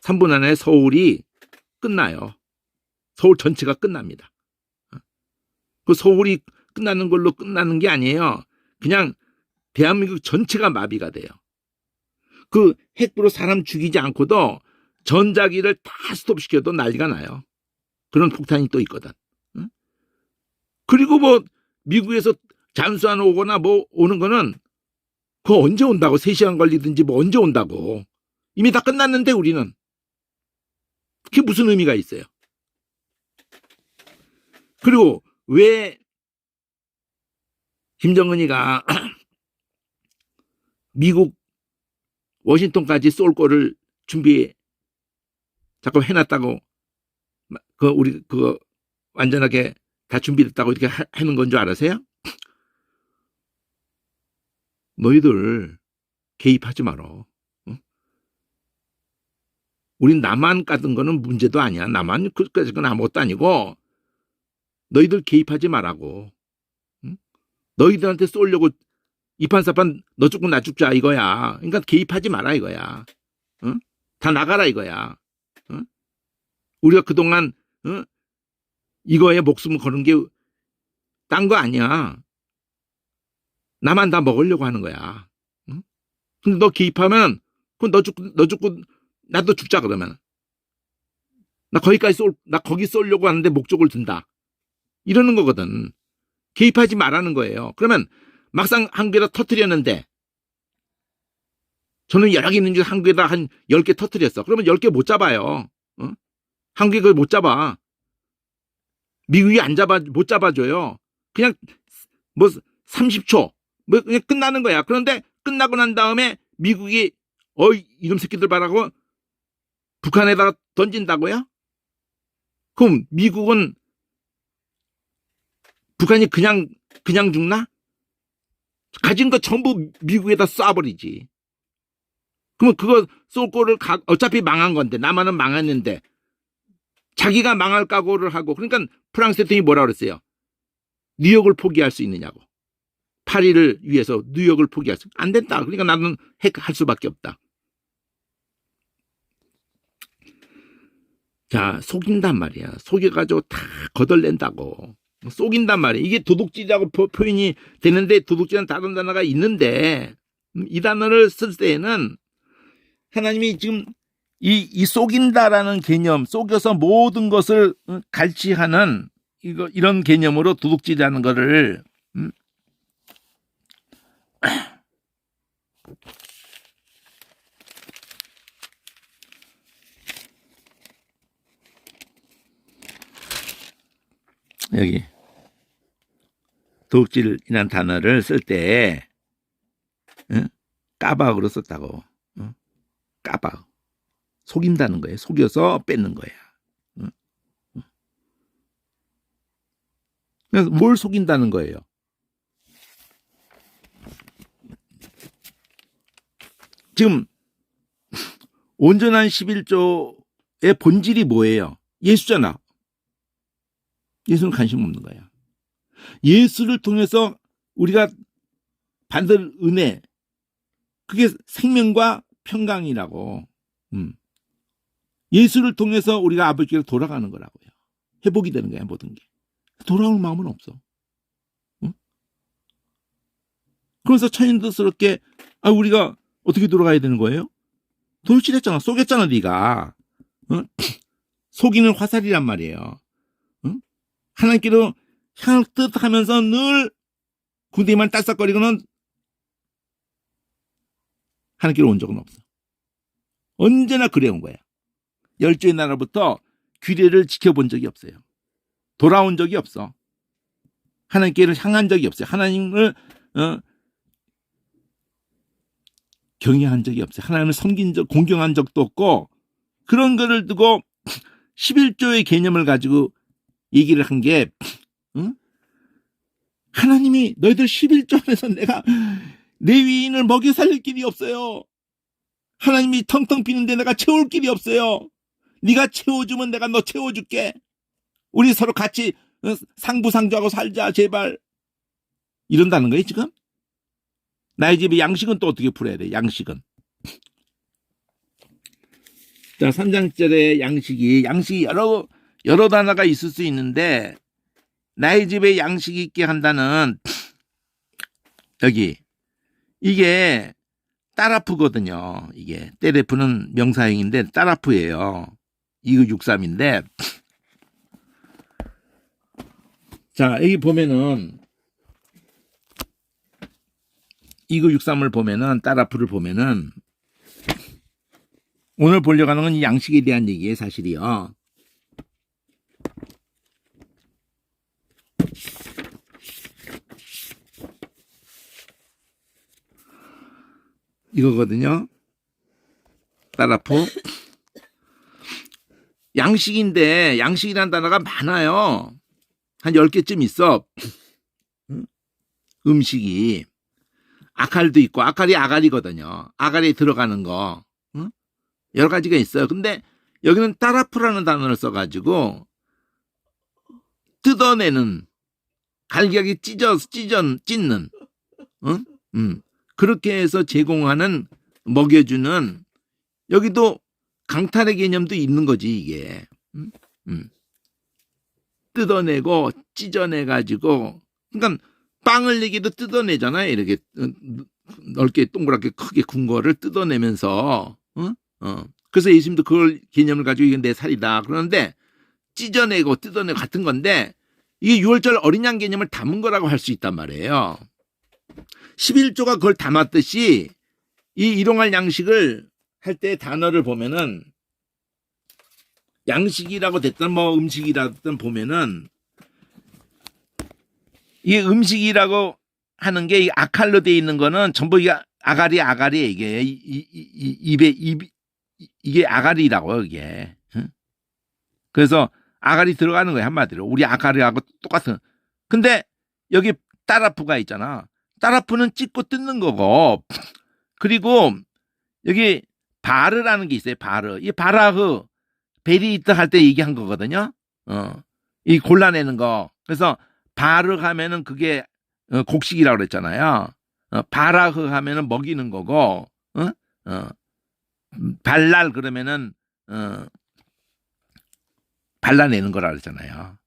3분 안에 서울이 끝나요. 서울 전체가 끝납니다. 그 서울이 끝나는 걸로 끝나는 게 아니에요. 그냥 대한민국 전체가 마비가 돼요. 그 핵으로 사람 죽이지 않고도 전자기를 다 스톱시켜도 난리가 나요. 그런 폭탄이 또 있거든. 그리고 뭐 미국에서 잠수함 오거나 뭐 오는 거는 그거 언제 온다고 3시간 걸리든지 뭐 언제 온다고 이미 다 끝났는데 우리는 그게 무슨 의미가 있어요. 그리고 왜 김정은이가 미국 워싱턴까지 쏠 거를 자꾸 해놨다고 우리 그거 완전하게 다 준비됐다고 이렇게 하는 건 줄 알아세요? 너희들 개입하지 말어. 우린 나만 까든 거는 문제도 아니야. 나만 그까지 건 아무것도 아니고 너희들 개입하지 말라고. 너희들한테 쏘려고 이판사판 너 죽고 나 죽자 이거야. 그러니까 개입하지 마라 이거야. 다 나가라 이거야. 우리가 그동안 이거에 목숨을 거는 게 딴 거 아니야. 나만 다 먹으려고 하는 거야. 근데 너 개입하면 그럼 너 죽고 나도 죽자 그러면. 나 거기 쏠려고 하는데 목적을 든다. 이러는 거거든. 개입하지 말라는 거예요. 그러면 막상 한국에다 터뜨렸는데 저는 여러 개 있는 중 한국에다 한 10개 터뜨렸어. 그러면 10개 못 잡아요. 한국에 그걸 못 잡아. 미국이 못 잡아줘요. 그냥 뭐 30초 뭐 그냥 끝나는 거야. 그런데 끝나고 난 다음에 미국이 이놈 새끼들 봐라고 북한에다가 던진다고요? 그럼 미국은 북한이 그냥 죽나? 가진 거 전부 미국에다 쏴버리지. 그러면 그거 쏠 거를 어차피 망한 건데 남한은 망했는데 자기가 망할 각오를 하고 그러니까 프랑스 대통령이 뭐라 그랬어요? 뉴욕을 포기할 수 있느냐고. 파리를 위해서 뉴욕을 포기했어. 안 된다. 그러니까 나는 할 수밖에 없다. 자, 속인단 말이야. 속여가지고 다 거덜낸다고. 속인단 말이야. 이게 도둑질이라고 표현이 되는데 도둑질은 다른 단어가 있는데 이 단어를 쓸 때에는 하나님이 지금 이 속인다라는 개념, 속여서 모든 것을 갈취하는 이런 개념으로 도둑질이라는 거를 여기 도둑질이라는 단어를 쓸 때 까박으로 썼다고. 까박. 속인다는 거예요. 속여서 뺏는 거야. 그래서 뭘 속인다는 거예요? 지금 온전한 11조의 본질이 뭐예요? 예수잖아. 예수는 관심 없는 거야. 예수를 통해서 우리가 받을 은혜, 그게 생명과 평강이라고. 예수를 통해서 우리가 아버지께로 돌아가는 거라고요. 회복이 되는 거야, 모든 게. 돌아올 마음은 없어. 그래서 천연덕스럽게 우리가 어떻게 돌아가야 되는 거예요? 도둑질했잖아. 속였잖아, 네가. 속이는 화살이란 말이에요. 하나님께로 향을 뜻하면서 늘 군대만 딸싹거리고는 하나님께로 온 적은 없어. 언제나 그래온 거야. 열조의 나라부터 규례를 지켜본 적이 없어요. 돌아온 적이 없어. 하나님께를 향한 적이 없어요. 하나님을 경외한 적이 없어요. 하나님을 섬긴 적, 공경한 적도 없고, 그런 거를 두고 11조의 개념을 가지고 얘기를 한 게, 하나님이 너희들 11조 하면서 내가 레위인을 먹여 살릴 길이 없어요. 하나님이 텅텅 비는데 내가 채울 길이 없어요. 네가 채워주면 내가 너 채워줄게. 우리 서로 같이 상부상조하고 살자, 제발. 이런다는 거예요, 지금? 나의 집에 양식은 또 어떻게 풀어야 돼, 양식은? 자, 3장절에 양식이 여러 단어가 있을 수 있는데, 나의 집에 양식이 있게 한다는, 여기, 이게 따라프거든요. 이게, 때레프는 명사형인데, 따라프예요. 이거 63인데, 자, 여기 보면은, 이거 63을 보면은, 따라프를 보면은, 오늘 보려고 하는 건 이 양식에 대한 얘기예요, 사실이요. 이거거든요. 따라프. 양식인데, 양식이라는 단어가 많아요. 한 10개쯤 있어. 음식이. 아칼도 있고, 아칼이 아가리거든요. 아가리에 들어가는 거. 여러 가지가 있어요. 근데 여기는 따라프라는 단어를 써가지고, 뜯어내는, 갈기하게 찢는, 그렇게 해서 제공하는, 먹여주는, 여기도 강탈의 개념도 있는 거지, 이게. 뜯어내고, 찢어내가지고, 그러니까 빵을 얘기도 뜯어내잖아요. 이렇게 넓게 동그랗게 크게 군 거를 뜯어내면서, 그래서 예수님도 그걸 개념을 가지고 이건 내 살이다. 그러는데, 찢어내고 뜯어내고 같은 건데, 이게 6월절 어린 양 개념을 담은 거라고 할 수 있단 말이에요. 11조가 그걸 담았듯이 이 일용할 양식을 할 때 단어를 보면은 양식이라고 됐든 뭐 음식이라든 보면은 이 음식이라고 하는 게 이 아칼로 돼 있는 거는 전부 이게 아가리 이게 이게 아가리라고 이게. 그래서 아가리 들어가는 거예요, 한마디로. 우리 아가리하고 똑같은. 근데 여기 따라프가 있잖아. 따라프는 찢고 뜯는 거고, 그리고 여기 바르라는 게 있어요. 바르. 이 바라흐 베리이트 할 때 얘기한 거거든요. 이 골라내는 거. 그래서 바르 하면은 그게 곡식이라고 그랬잖아요. 바라흐 하면은 먹이는 거고, 발랄 그러면은 발라내는 거라 그랬잖아요.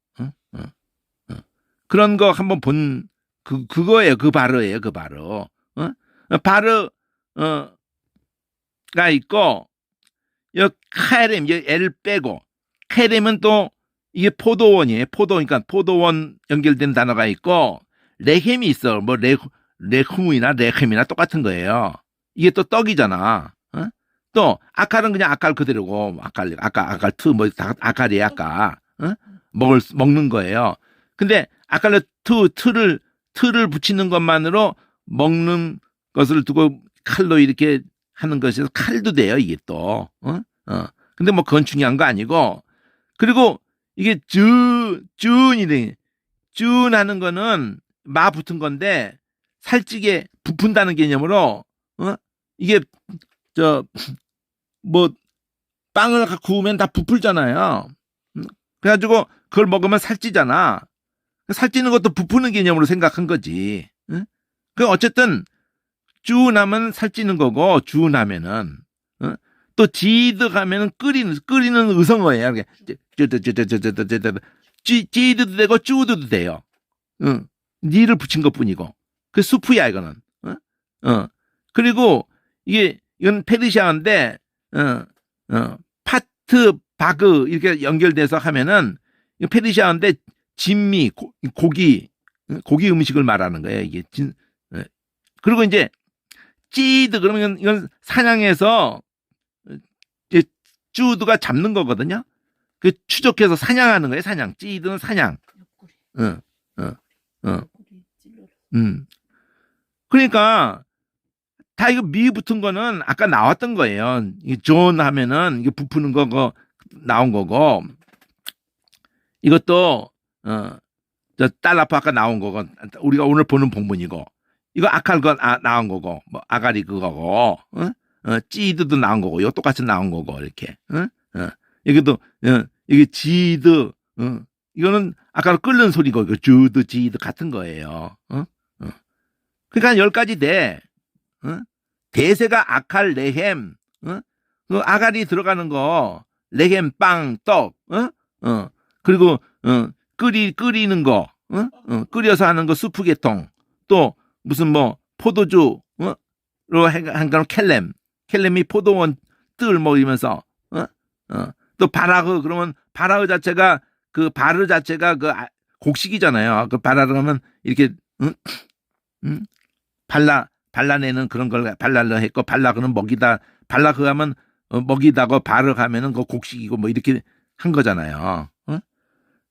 그런 거 한번 그거예요. 그 바르예요. 그 바르. 바르, 가 있고, 여 카렘, 여 L 빼고, 카렘은 또 이게 포도원이에요. 그러니까 포도원 연결된 단어가 있고, 레헴이 있어. 뭐 레흐무이나 레헴이나 똑같은 거예요. 이게 또 떡이잖아. 또 아칼은 그냥 아칼 그대로고, 아칼 뭐 아칼이에요. 아까 먹는 거예요. 근데 아칼로 틀을 붙이는 것만으로 먹는 것을 두고 칼로 이렇게 하는 것에서 칼도 돼요. 이게 또. 근데 뭐 그건 중요한 거 아니고. 그리고 이게 준이래. 준하는 거는 마 붙은 건데 살찌게 부푼다는 개념으로 이게 뭐 빵을 구우면 다 부풀잖아요. 그래가지고 그걸 먹으면 살찌잖아. 살찌는 것도 부푸는 개념으로 생각한 거지. 그 어쨌든 준하면 살찌는 거고 준하면은 또 지드 가면은 끓이는 의성어예요. 지드도 되고 쭈드도 돼요. 니를 붙인 것뿐이고 그 수프야 이거는. 그리고 이건 페르시아인데 파트 바그 이렇게 연결돼서 하면은 페르시아인데 진미 고기 음식을 말하는 거예요. 이게 그리고 이제 찌드 그러면 이건 사냥해서 쭈드가 잡는 거거든요. 그 추적해서 사냥하는 거예요. 사냥. 찌드는 사냥. 그러니까 다 이거 미 붙은 거는 아까 나왔던 거예요. 존 하면은 이게 부푸는 거 나온 거고 이것도 저 딸라프 아까 나온 거고 우리가 오늘 보는 본문이고 이거 아칼 거 나온 거고 뭐 아가리 그거고 찌드도 나온 거고 이거 똑같이 나온 거고 이렇게 이것도 이게 지드 이거는 아까 끓는 소리고 이거 주드 지드 같은 거예요. 그러니까 10가지 돼. 대세가 아칼 레헴 그 아가리 들어가는 거 레헴 빵 떡 그리고 끓이는 거 끓여서 하는 거 수프 계통 또 무슨 뭐 포도주 로 한 건 켈렘이 포도원 뜰 뭐 이러면서 또 바라흐 그러면 바라흐 자체가 그 바르 자체가 그 곡식이잖아요. 그 바라흐 하면 이렇게 발라내는 그런 걸 발랄러 했고 발라그는 먹이다 발라그 하면 먹이다고 바르 하면은 그 곡식이고 뭐 이렇게 한 거잖아요.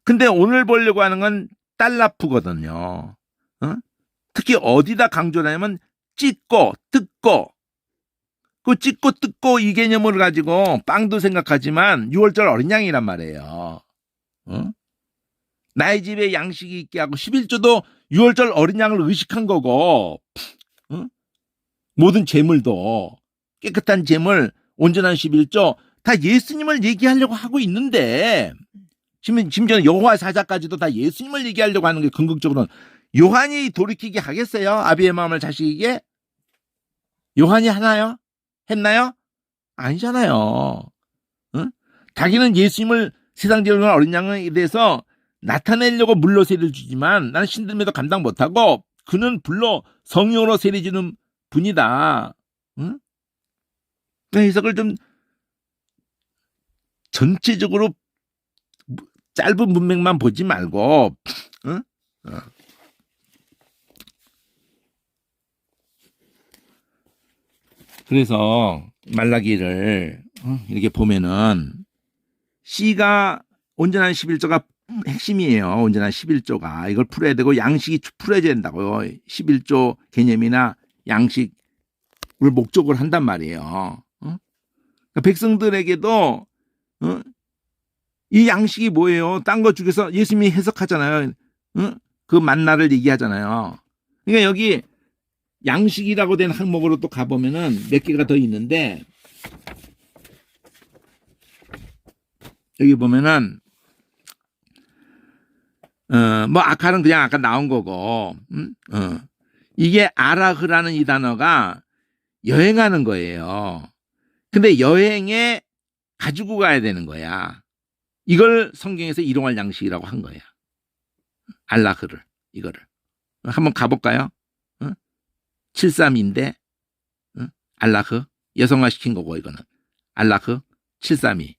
근데 오늘 보려고 하는 건 딸라프거든요. 특히 어디다 강조를 하냐면 찢고 뜯고 그 찢고 뜯고 이 개념을 가지고 빵도 생각하지만 6월절 어린 양이란 말이에요. 나의 집에 양식이 있게 하고 11조도 6월절 어린 양을 의식한 거고 모든 재물도 깨끗한 재물 온전한 11조 다 예수님을 얘기하려고 하고 있는데 심지어 여호와 사자까지도 다 예수님을 얘기하려고 하는 게 궁극적으로는 요한이 돌이키게 하겠어요? 아비의 마음을 자식에게? 요한이 하나요? 했나요? 아니잖아요. 자기는 예수님을 세상 제일 어린 양에 대해서 나타내려고 물로 세를 주지만 나는 신들매도 감당 못하고 그는 불로 성령으로 세례 주는 분이다. 그 해석을 좀 전체적으로 짧은 문맥만 보지 말고 그래서 말라기를 이렇게 보면은 C가 온전한 11조가 핵심이에요. 온전한 11조가 이걸 풀어야 되고 양식이 풀어야 된다고요. 11조 개념이나 양식을 목적으로 한단 말이에요. 그러니까 백성들에게도 이 양식이 뭐예요? 딴 거 중에서 예수님이 해석하잖아요. 그 만나를 얘기하잖아요. 그러니까 여기 양식이라고 된 항목으로 또 가보면은 몇 개가 더 있는데 여기 보면은 뭐 아칼은 그냥 아까 나온 거고, 이게 아라흐라는 이 단어가 여행하는 거예요. 근데 여행에 가지고 가야 되는 거야. 이걸 성경에서 일용할 양식이라고 한 거야. 알라흐를, 이거를. 한번 가볼까요? 732인데, 알라흐. 여성화 시킨 거고, 이거는. 알라흐 732.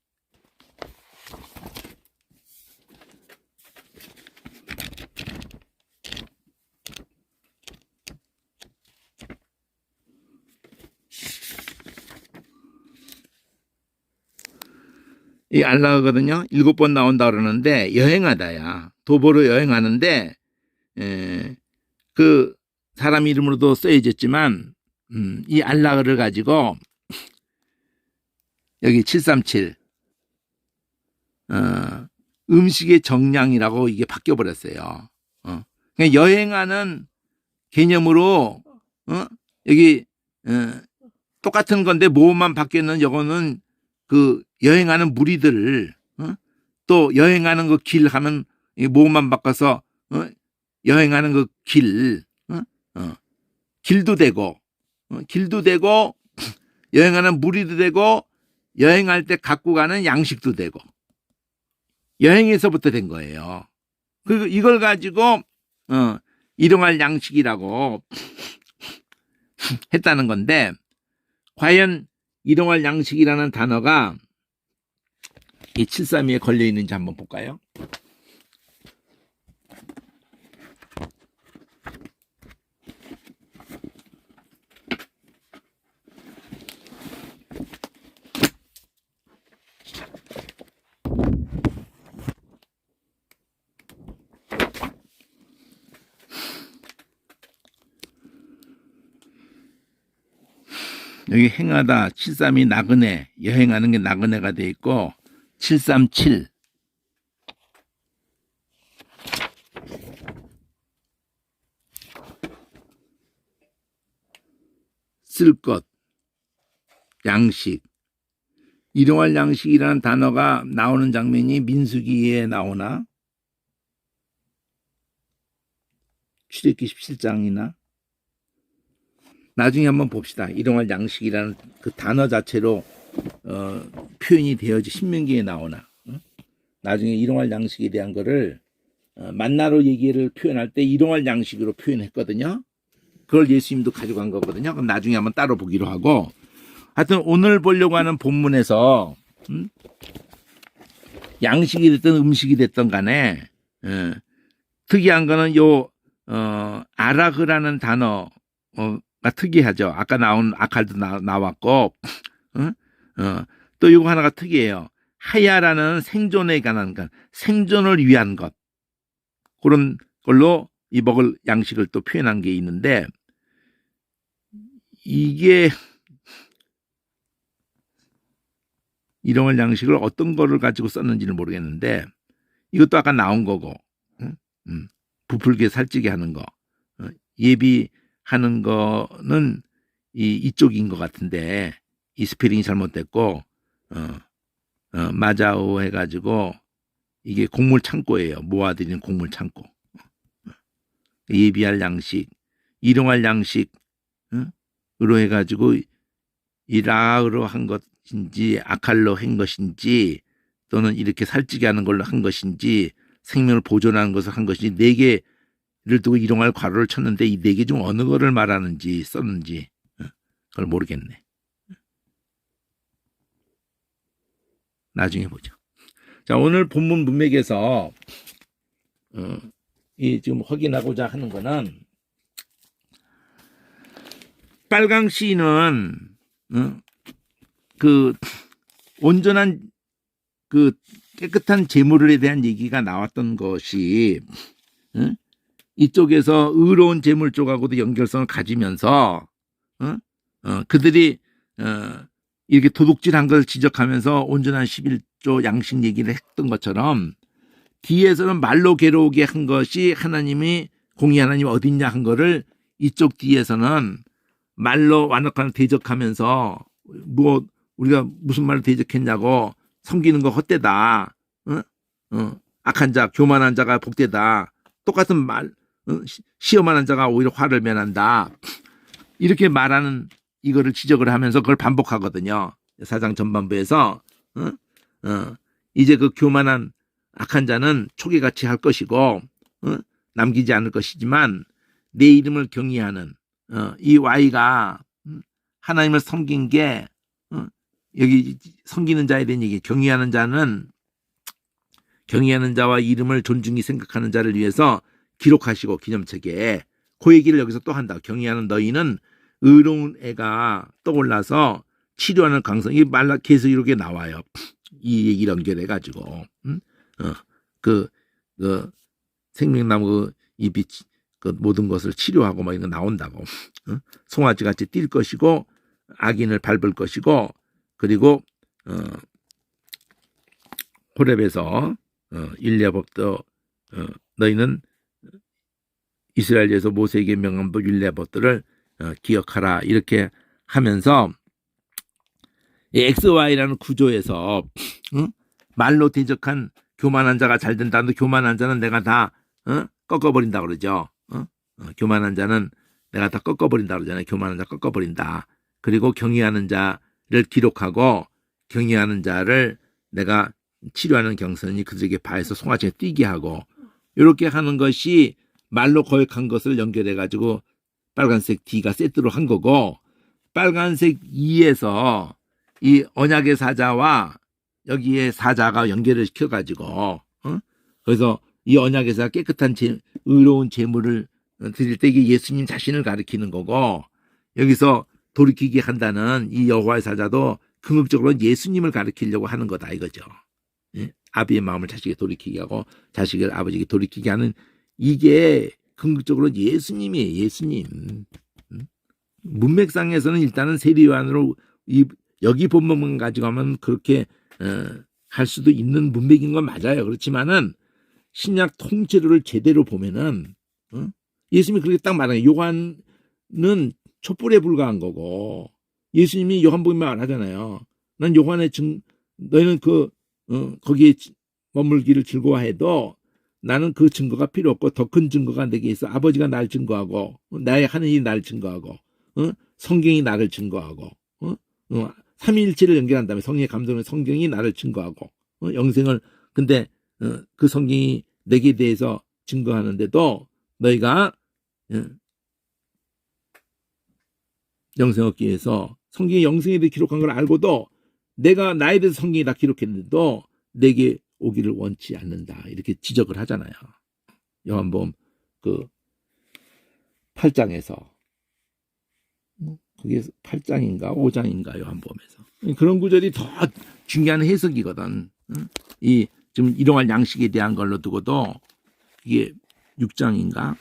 이 알라흐거든요. 7번 나온다 그러는데 여행하다야. 도보로 여행하는데 그 사람 이름으로도 써있지만 이 알라흐를 가지고 여기 737 음식의 정량이라고 이게 바뀌어 버렸어요. 그냥 여행하는 개념으로 여기 똑같은 건데 뭐만 바뀌었는 이거는 그 여행하는 무리들을 또 여행하는 그 길 하면 뭐만 바꿔서 여행하는 그 길 길도 되고 길도 되고 여행하는 무리도 되고 여행할 때 갖고 가는 양식도 되고 여행에서부터 된 거예요. 그리고 이걸 가지고 일용할 양식이라고 했다는 건데 과연 일용할 양식이라는 단어가 이 732에 걸려 있는지 한번 볼까요? 여기 행하다 732 나그네 여행하는 게 나그네가 돼 있고 737 쓸 것 양식 일용할 양식이라는 단어가 나오는 장면이 민수기에 나오나 출애굽기 17장이나 나중에 한번 봅시다. 일용할 양식이라는 그 단어 자체로 표현이 되어지 신명기에 나오나 나중에 일용할 양식에 대한 거를 만나로 얘기를 표현할 때 일용할 양식으로 표현했거든요. 그걸 예수님도 가져간 거거든요. 그럼 나중에 한번 따로 보기로 하고 하여튼 오늘 보려고 하는 본문에서 양식이 됐든 음식이 됐든 간에 특이한 거는 요 아라흐라는 단어 특이하죠. 아까 나온 아칼도 나왔고, 또 이거 하나가 특이해요. 하야라는 생존에 관한 것, 생존을 위한 것 그런 걸로 이 먹을 양식을 또 표현한 게 있는데 이게 일용할 양식을 어떤 거를 가지고 썼는지는 모르겠는데 이것도 아까 나온 거고, 부풀게 살찌게 하는 거, 예비하는 거는 이쪽인 것 같은데 이 스페링이 잘못됐고 마자오 해가지고 이게 곡물 창고예요. 모아드리는 곡물 창고. 예비할 양식, 일용할 양식으로 해가지고 이 라으로 한 것인지 아칼로 한 것인지 또는 이렇게 살찌게 하는 걸로 한 것인지 생명을 보존하는 것을 한 것인지 네 개를 두고 일용할 괄호를 쳤는데 이 네 개 중 어느 거를 말하는지 썼는지 그걸 모르겠네. 나중에 보죠. 자, 오늘 본문 문맥에서 이 지금 확인하고자 하는 거는 빨강 시인은 그 온전한 그 깨끗한 재물에 대한 얘기가 나왔던 것이 이쪽에서 의로운 재물 쪽하고도 연결성을 가지면서 그들이 이렇게 도둑질한 걸 지적하면서 온전한 11조 양식 얘기를 했던 것처럼 뒤에서는 말로 괴로우게 한 것이 하나님이 공의 하나님 어딨냐 한 거를 이쪽 뒤에서는 말로 완악한 대적하면서 뭐 우리가 무슨 말로 대적했냐고 섬기는 거 헛되다. 악한 자, 교만한 자가 복되다. 똑같은 말, 시험하는 자가 오히려 화를 면한다. 이렇게 말하는 이거를 지적을 하면서 그걸 반복하거든요. 4장 전반부에서 이제 그 교만한 악한 자는 초계같이 할 것이고 남기지 않을 것이지만 내 이름을 경외하는 이 Y가 하나님을 섬긴 게 여기 섬기는 자에 대한 얘기. 경외하는 자와 이름을 존중히 생각하는 자를 위해서 기록하시고 기념책에 그 얘기를 여기서 또 한다. 경외하는 너희는 의로운 애가 떠올라서 치료하는 강성. 이 말라 계속 이렇게 나와요. 이 얘기를 연결해 가지고 그 생명나무 이 빛 그 모든 것을 치료하고 막 이거 나온다고. 송아지 같이 뛸 것이고 악인을 밟을 것이고 그리고 호렙에서 율례법도 너희는 이스라엘에서 모세에게 명한 법 율례법들을 기억하라 이렇게 하면서 XY라는 구조에서 말로 대적한 교만한 자가 잘 된다는데 교만한 자는 내가 다 꺾어버린다 그러죠. 교만한 자는 내가 다 꺾어버린다 그러잖아요. 교만한 자 꺾어버린다. 그리고 경외하는 자를 기록하고 경외하는 자를 내가 치료하는 경선이 그들에게 바에서 송아지에 뛰게 하고 이렇게 하는 것이 말로 거역한 것을 연결해 가지고 빨간색 D가 세트로 한 거고 빨간색 E에서 이 언약의 사자와 여기에 사자가 연결을 시켜가지고 그래서 이 언약의 사자 깨끗한 의로운 제물을 드릴 때 이게 예수님 자신을 가리키는 거고 여기서 돌이키게 한다는 이 여호와의 사자도 궁극적으로 예수님을 가리키려고 하는 거다 이거죠. 예? 아비의 마음을 자식에게 돌이키게 하고 자식을 아버지에게 돌이키게 하는 이게 궁극적으로 예수님이에요. 예수님. 문맥상에서는 일단은 세리요한으로 여기 본문만 가지고 하면 그렇게 할 수도 있는 문맥인 건 맞아요. 그렇지만은 신약 통째로를 제대로 보면은 예수님이 그렇게 딱 말해요. 요한은 촛불에 불과한 거고 예수님이 요한복음에 말하잖아요. 난 요한의 너희는 거기에 머물기를 즐거워해도 나는 그 증거가 필요 없고 더 큰 증거가 내게 있어. 아버지가 나를 증거하고 나의 하느님이 나를 증거하고 성경이 나를 증거하고 삼위일체를 연결한 다음에 성령의 감동의 성경이 나를 증거하고 영생을 근데 그 성경이 내게 대해서 증거하는데도 너희가 영생 얻기 위해서 성경이 영생에 대해 기록한 걸 알고도 내가 나에 대해서 성경이 다 기록했는데도 내게 오기를 원치 않는다 이렇게 지적을 하잖아요. 요한복음 그 8장에서 그게 8장인가 5장인가 요한복음에서 그런 구절이 더 중요한 해석이거든. 이 지금 일용할 양식에 대한 걸로 두고도 이게 6장인가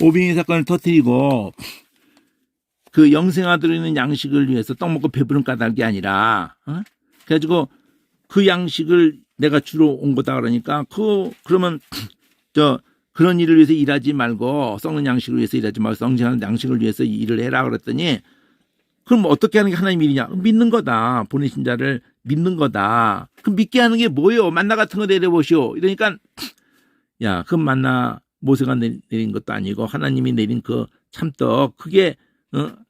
오병이 사건을 터뜨리고 그 영생하도록 있는 양식을 위해서 떡 먹고 배부른 까닭이 아니라 그래가지고 그 양식을 내가 주러 온 거다 그러니까 그러면 그런 일을 위해서 일하지 말고 썩는 양식을 위해서 일하지 말고 성장하는 양식을 위해서 일을 해라 그랬더니 그럼 어떻게 하는 게 하나님 일이냐? 믿는 거다. 보내신 자를 믿는 거다. 그럼 믿게 하는 게 뭐예요? 만나 같은 거 내려보시오. 이러니까 야, 그 만나 모세가 내린 것도 아니고 하나님이 내린 그 참떡 그게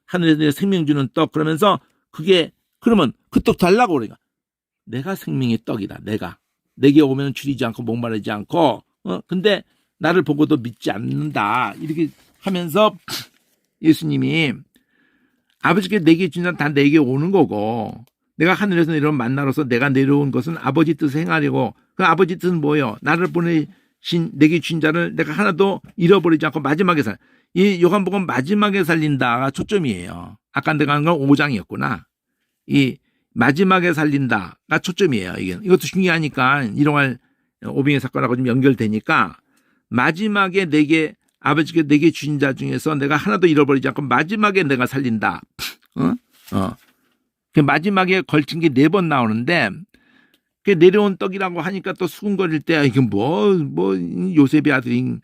하늘에서 생명 주는 떡 그러면서 그게 그러면 그 떡 달라고 그러니까 내가 생명의 떡이다. 내게 오면 줄이지 않고 목마르지 않고 근데 나를 보고도 믿지 않는다. 이렇게 하면서 예수님이 아버지께 내게 주는 다 내게 오는 거고 내가 하늘에서 내려온 만나로서 내가 내려온 것은 아버지 뜻을 행하려고 그 아버지 뜻은 뭐예요? 나를 보내신 내게 준 자를 내가 하나도 잃어버리지 않고 마지막에 이 요한복음 마지막에 살린다가 초점이에요. 아까 내가 한 건 5장이었구나. 이 마지막에 살린다가 초점이에요. 이것도 중요하니까 일용할 오병의 사건하고 좀 연결되니까 마지막에 아버지께 내게 주신 자 중에서 내가 하나도 잃어버리지 않고 마지막에 내가 살린다. 그 마지막에 걸친 게 4번 나오는데 그 내려온 떡이라고 하니까 또 수군거릴 때 이게 뭐 요셉의 아들인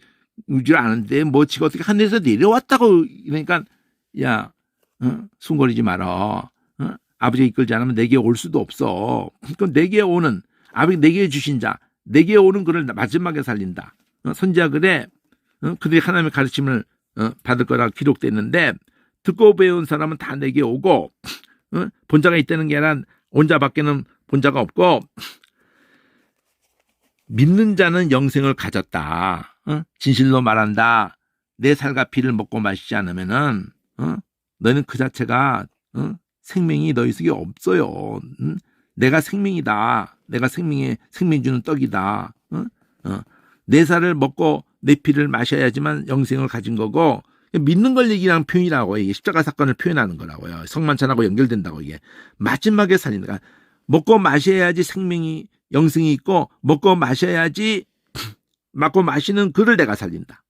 줄 아는데 뭐 지가 어떻게 하늘에서 내려왔다고 그러니까 야 수군거리지 마라. 아버지가 이끌지 않으면 내게 올 수도 없어. 그럼 내게 오는 아버지 내게 주신 자 내게 오는 그를 마지막에 살린다. 선지자 글에 그들이 하나님의 가르침을 받을 거라 기록됐는데 듣고 배운 사람은 다 내게 오고 본자가 있다는 게 아니라 온 자밖에는 본자가 없고 믿는 자는 영생을 가졌다. 진실로 말한다. 내 살과 피를 먹고 마시지 않으면은 너는 그 자체가 생명이 너희 속에 없어요. 내가 생명이다. 내가 생명 주는 떡이다. 내 살을 먹고 내 피를 마셔야지만 영생을 가진 거고 믿는 걸 얘기하는 표현이라고 이게 십자가 사건을 표현하는 거라고요. 성만찬하고 연결된다고 이게 마지막에 살린다. 먹고 마셔야지 생명이 영생이 있고 먹고 마셔야지 먹고 마시는 그를 내가 살린다.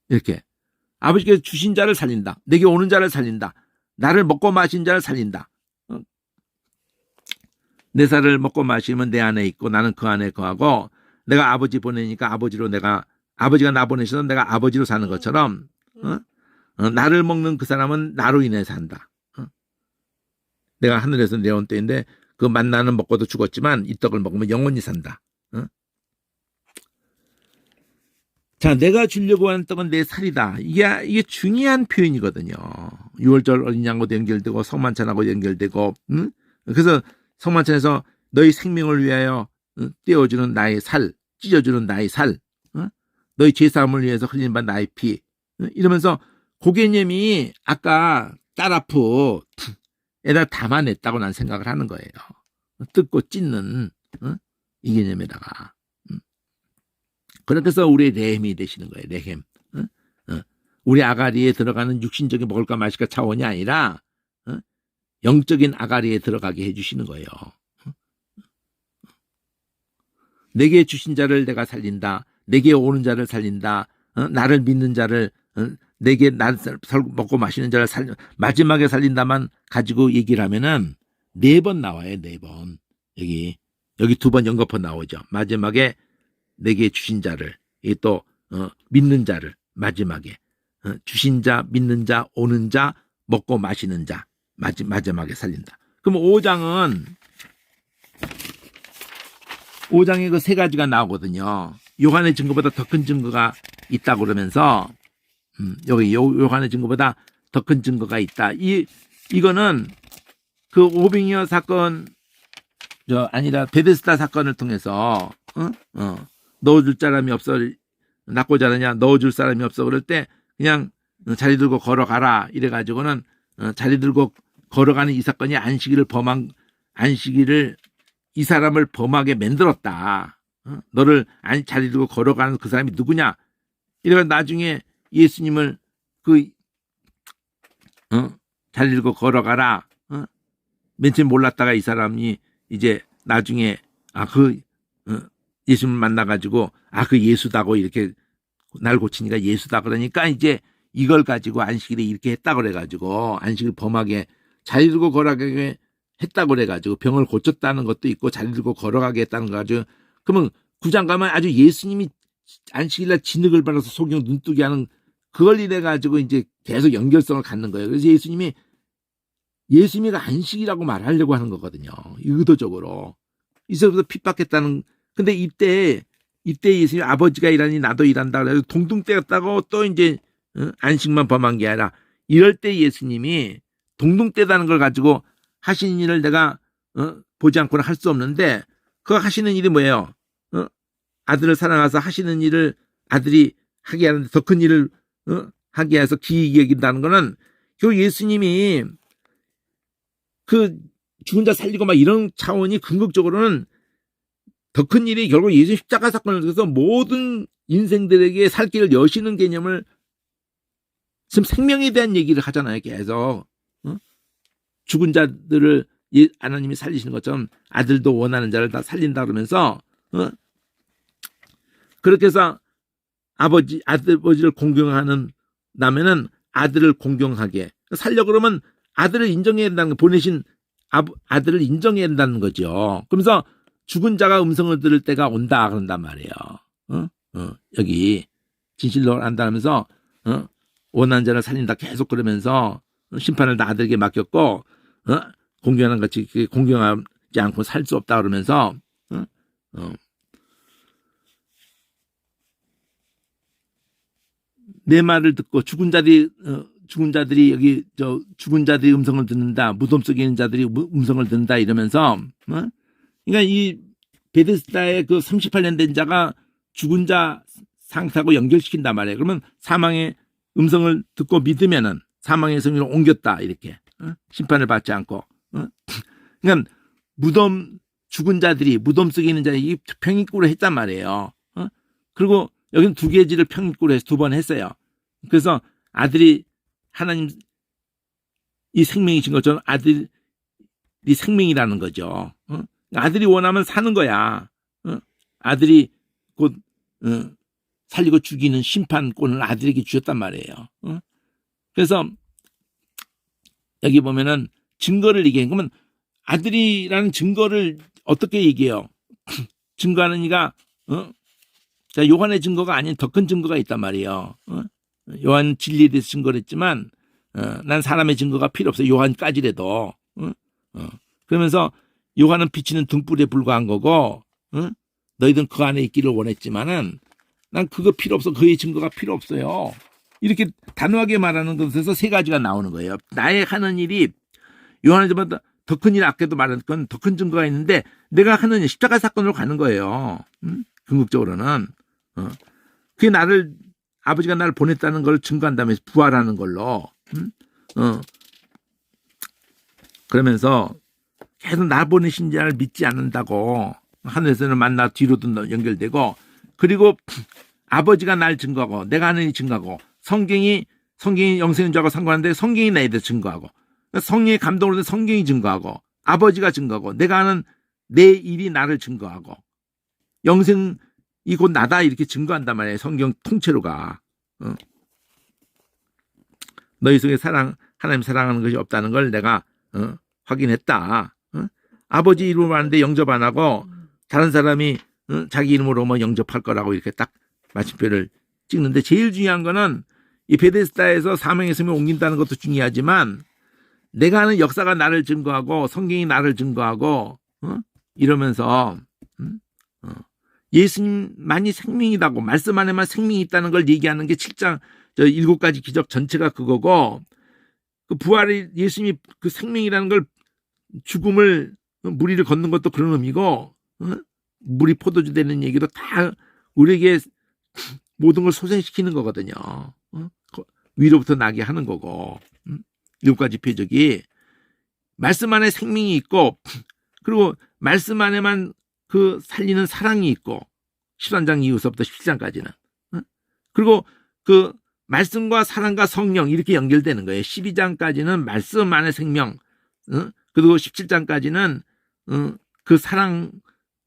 이렇게 아버지께서 주신 자를 살린다. 내게 오는 자를 살린다. 나를 먹고 마신 자를 살린다. 내 살을 먹고 마시면 내 안에 있고 나는 그 안에 거하고 내가 아버지 보내니까 아버지로 내가 아버지가 나 보내셔서 내가 아버지로 사는 것처럼 나를 먹는 그 사람은 나로 인해 산다. 내가 하늘에서 내려온 떡인데 그 만나는 먹고도 죽었지만 이 떡을 먹으면 영원히 산다. 자, 내가 주려고 하는 떡은 내 살이다. 이게 중요한 표현이거든요. 6월절 어린 양하고도 연결되고 성만찬하고 연결되고 그래서 성만찬에서 너희 생명을 위하여 떼어주는 나의 살, 찢어주는 나의 살, 너희 제사함을 위해서 흘린 바 나의 피 이러면서 고개념이 아까 따라프에다 담아냈다고 난 생각을 하는 거예요. 뜯고 찢는 이 개념에다가 그렇게 해서 우리의 레헴이 되시는 거예요. 레헴. 우리 아가리에 들어가는 육신적인 먹을까 마실까 차원이 아니라 영적인 아가리에 들어가게 해주시는 거예요. 내게 주신 자를 내가 살린다. 내게 오는 자를 살린다. 나를 믿는 자를 내게 나를 먹고 마시는 자를 마지막에 살린다만 가지고 얘기를 하면은 4번 나와요. 4번. 여기 2번 연거푸 나오죠. 마지막에 내게 주신 자를 또 믿는 자를 마지막에 주신 자, 믿는 자, 오는 자, 먹고 마시는 자 마지막에 살린다. 그럼 5장에 그 3가지가 나오거든요. 요한의 증거보다 더 큰 증거가 있다고 그러면서 여기 요한의 증거보다 더 큰 증거가 있다. 이거는 그 오병이어 사건 아니라 베데스다 사건을 통해서 넣어줄 사람이 없어 낳고 자라냐 넣어줄 사람이 없어 그럴 때 그냥 자리 들고 걸어가라 이래가지고는 자리 들고 걸어가는 이 사건이 안식일을 이 사람을 범하게 만들었다. 너를 자리 들고 걸어가는 그 사람이 누구냐? 이래가 나중에 예수님을 자리 들고 걸어가라. 맨 처음 몰랐다가 이 사람이 이제 나중에 예수님을 만나가지고 그 예수다고 이렇게 날 고치니까 예수다 그러니까 이제 이걸 가지고 안식일에 이렇게 했다고 그래가지고 안식일 범하게 자리 들고 걸어가게 했다고 그래가지고 병을 고쳤다는 것도 있고 자리 들고 걸어가게 했다는 거 가지고 그러면 9장 가면 아주 예수님이 안식일날 진흙을 발라서 소경 눈뜨게 하는 그걸 이래가지고 이제 계속 연결성을 갖는 거예요. 그래서 예수님이가 안식이라고 말하려고 하는 거거든요. 의도적으로. 이제부터 핍박했다는 근데 이때 예수님 아버지가 일하니 나도 일한다 그래서 동동 떼었다고 또 이제 안식만 범한 게 아니라 이럴 때 예수님이 동동 떼다는 걸 가지고 하시는 일을 내가 보지 않고는 할 수 없는데 그 하시는 일이 뭐예요? 아들을 사랑해서 하시는 일을 아들이 하게 하는데 더 큰 일을 하게 해서 기이하게 여긴다는 거는 결국 예수님이 그 죽은 자 살리고 막 이런 차원이 궁극적으로는 더 큰 일이 결국 예수 십자가 사건을 통해서 모든 인생들에게 살 길을 여시는 개념을 지금 생명에 대한 얘기를 하잖아요. 계속 죽은 자들을 하나님이 살리시는 것처럼 아들도 원하는 자를 다 살린다 그러면서 그렇게 해서 아버지를 공경하는 다음에는 아들을 공경하게 살려고 그러면 아들을 인정해야 된다는 거 보내신 아들을 인정해야 된다는 거죠. 그러면서 죽은 자가 음성을 들을 때가 온다 그런단 말이에요. 여기 진실로 한다면서 원한 자를 살린다 계속 그러면서 심판을 다 아들에게 맡겼고 공경하는 같이 공경하지 않고 살 수 없다 그러면서 내 말을 듣고 죽은 자들이 여기 죽은 자들이 음성을 듣는다, 무덤 속에 있는 자들이 음성을 듣는다 이러면서 그러니까 이 베데스다의 그 38년 된 자가 죽은 자 상태하고 연결시킨단 말이에요. 그러면 사망의 음성을 듣고 믿으면은 사망의 성리로 옮겼다 이렇게 심판을 받지 않고 그러니까 죽은 자들이 무덤 속에 있는 자들이 평행구로 했단 말이에요. 그리고 여기는 두 개지를 평행구로 해서 두 번 했어요. 그래서 아들이 하나님 이 생명이신 것처럼 아들이 생명이라는 거죠. 아들이 원하면 사는 거야. 아들이 곧 살리고 죽이는 심판권을 아들에게 주셨단 말이에요. 그래서 여기 보면은 증거를 얘기해. 그러면 아들이라는 증거를 어떻게 얘기해요? 증거하는 이가 자, 요한의 증거가 아닌 더 큰 증거가 있단 말이에요. 요한 진리에 대해서 증거를 했지만 난 사람의 증거가 필요 없어. 요한까지라도. 그러면서 요한은 비치는 등불에 불과한 거고 너희들은 그 안에 있기를 원했지만은 난 그거 필요 없어. 그의 증거가 필요 없어요. 이렇게 단호하게 말하는 것에서 세 가지가 나오는 거예요. 나의 하는 일이 요한의 증거보다 더 큰 일 아까도 말한 건 더 큰 증거가 있는데 내가 하는 일 십자가 사건으로 가는 거예요. 궁극적으로는 그게 나를 아버지가 나를 보냈다는 걸 증거한다면서 부활하는 걸로 그러면서 계속 나 보내신 자를 믿지 않는다고 하늘에서는 만나 뒤로도 연결되고 그리고 아버지가 날 증거하고 내가 하는 일 증거하고 성경이 영생인 자하고 상관한데 성경이 나에 대해 증거하고 성령의 감동으로 성경이 증거하고 아버지가 증거하고 내가 하는 내 일이 나를 증거하고 영생이 곧 나다 이렇게 증거한단 말이에요. 성경 통째로가 너희 속에 하나님 사랑하는 것이 없다는 걸 내가 확인했다. 아버지 이름으로 하는데 영접 안 하고 다른 사람이 자기 이름으로 뭐 영접할 거라고 이렇게 딱 마침표를 찍는데 제일 중요한 거는 이 베데스다에서 사명의 성을 옮긴다는 것도 중요하지만 내가 하는 역사가 나를 증거하고 성경이 나를 증거하고 이러면서 예수님만이 생명이라고 말씀 안에만 생명이 있다는 걸 얘기하는 게 7장 7가지 기적 전체가 그거고 그 부활이 예수님이 그 생명이라는 걸 죽음을 무리를 걷는 것도 그런 의미고 물이 포도주 되는 얘기도 다 우리에게 모든 걸 소생시키는 거거든요. 위로부터 나게 하는 거고 7가지 표적이 말씀 안에 생명이 있고 그리고 말씀 안에만 그 살리는 사랑이 있고 13장 이후서부터 17장까지는 그리고 그 말씀과 사랑과 성령 이렇게 연결되는 거예요. 12장까지는 말씀 안에 생명 그리고 17장까지는 그 사랑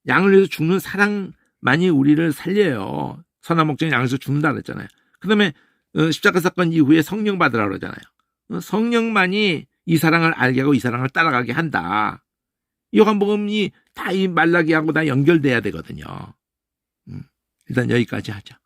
양을 위해서 죽는 사랑만이 우리를 살려요. 선한 목적인 양에서 죽는다 그랬잖아요. 그 다음에 십자가 사건 이후에 성령 받으라 그러잖아요. 성령만이 이 사랑을 알게 하고 이 사랑을 따라가게 한다. 요한복음이 다 이 말라기하고 다 연결돼야 되거든요. 일단 여기까지 하죠.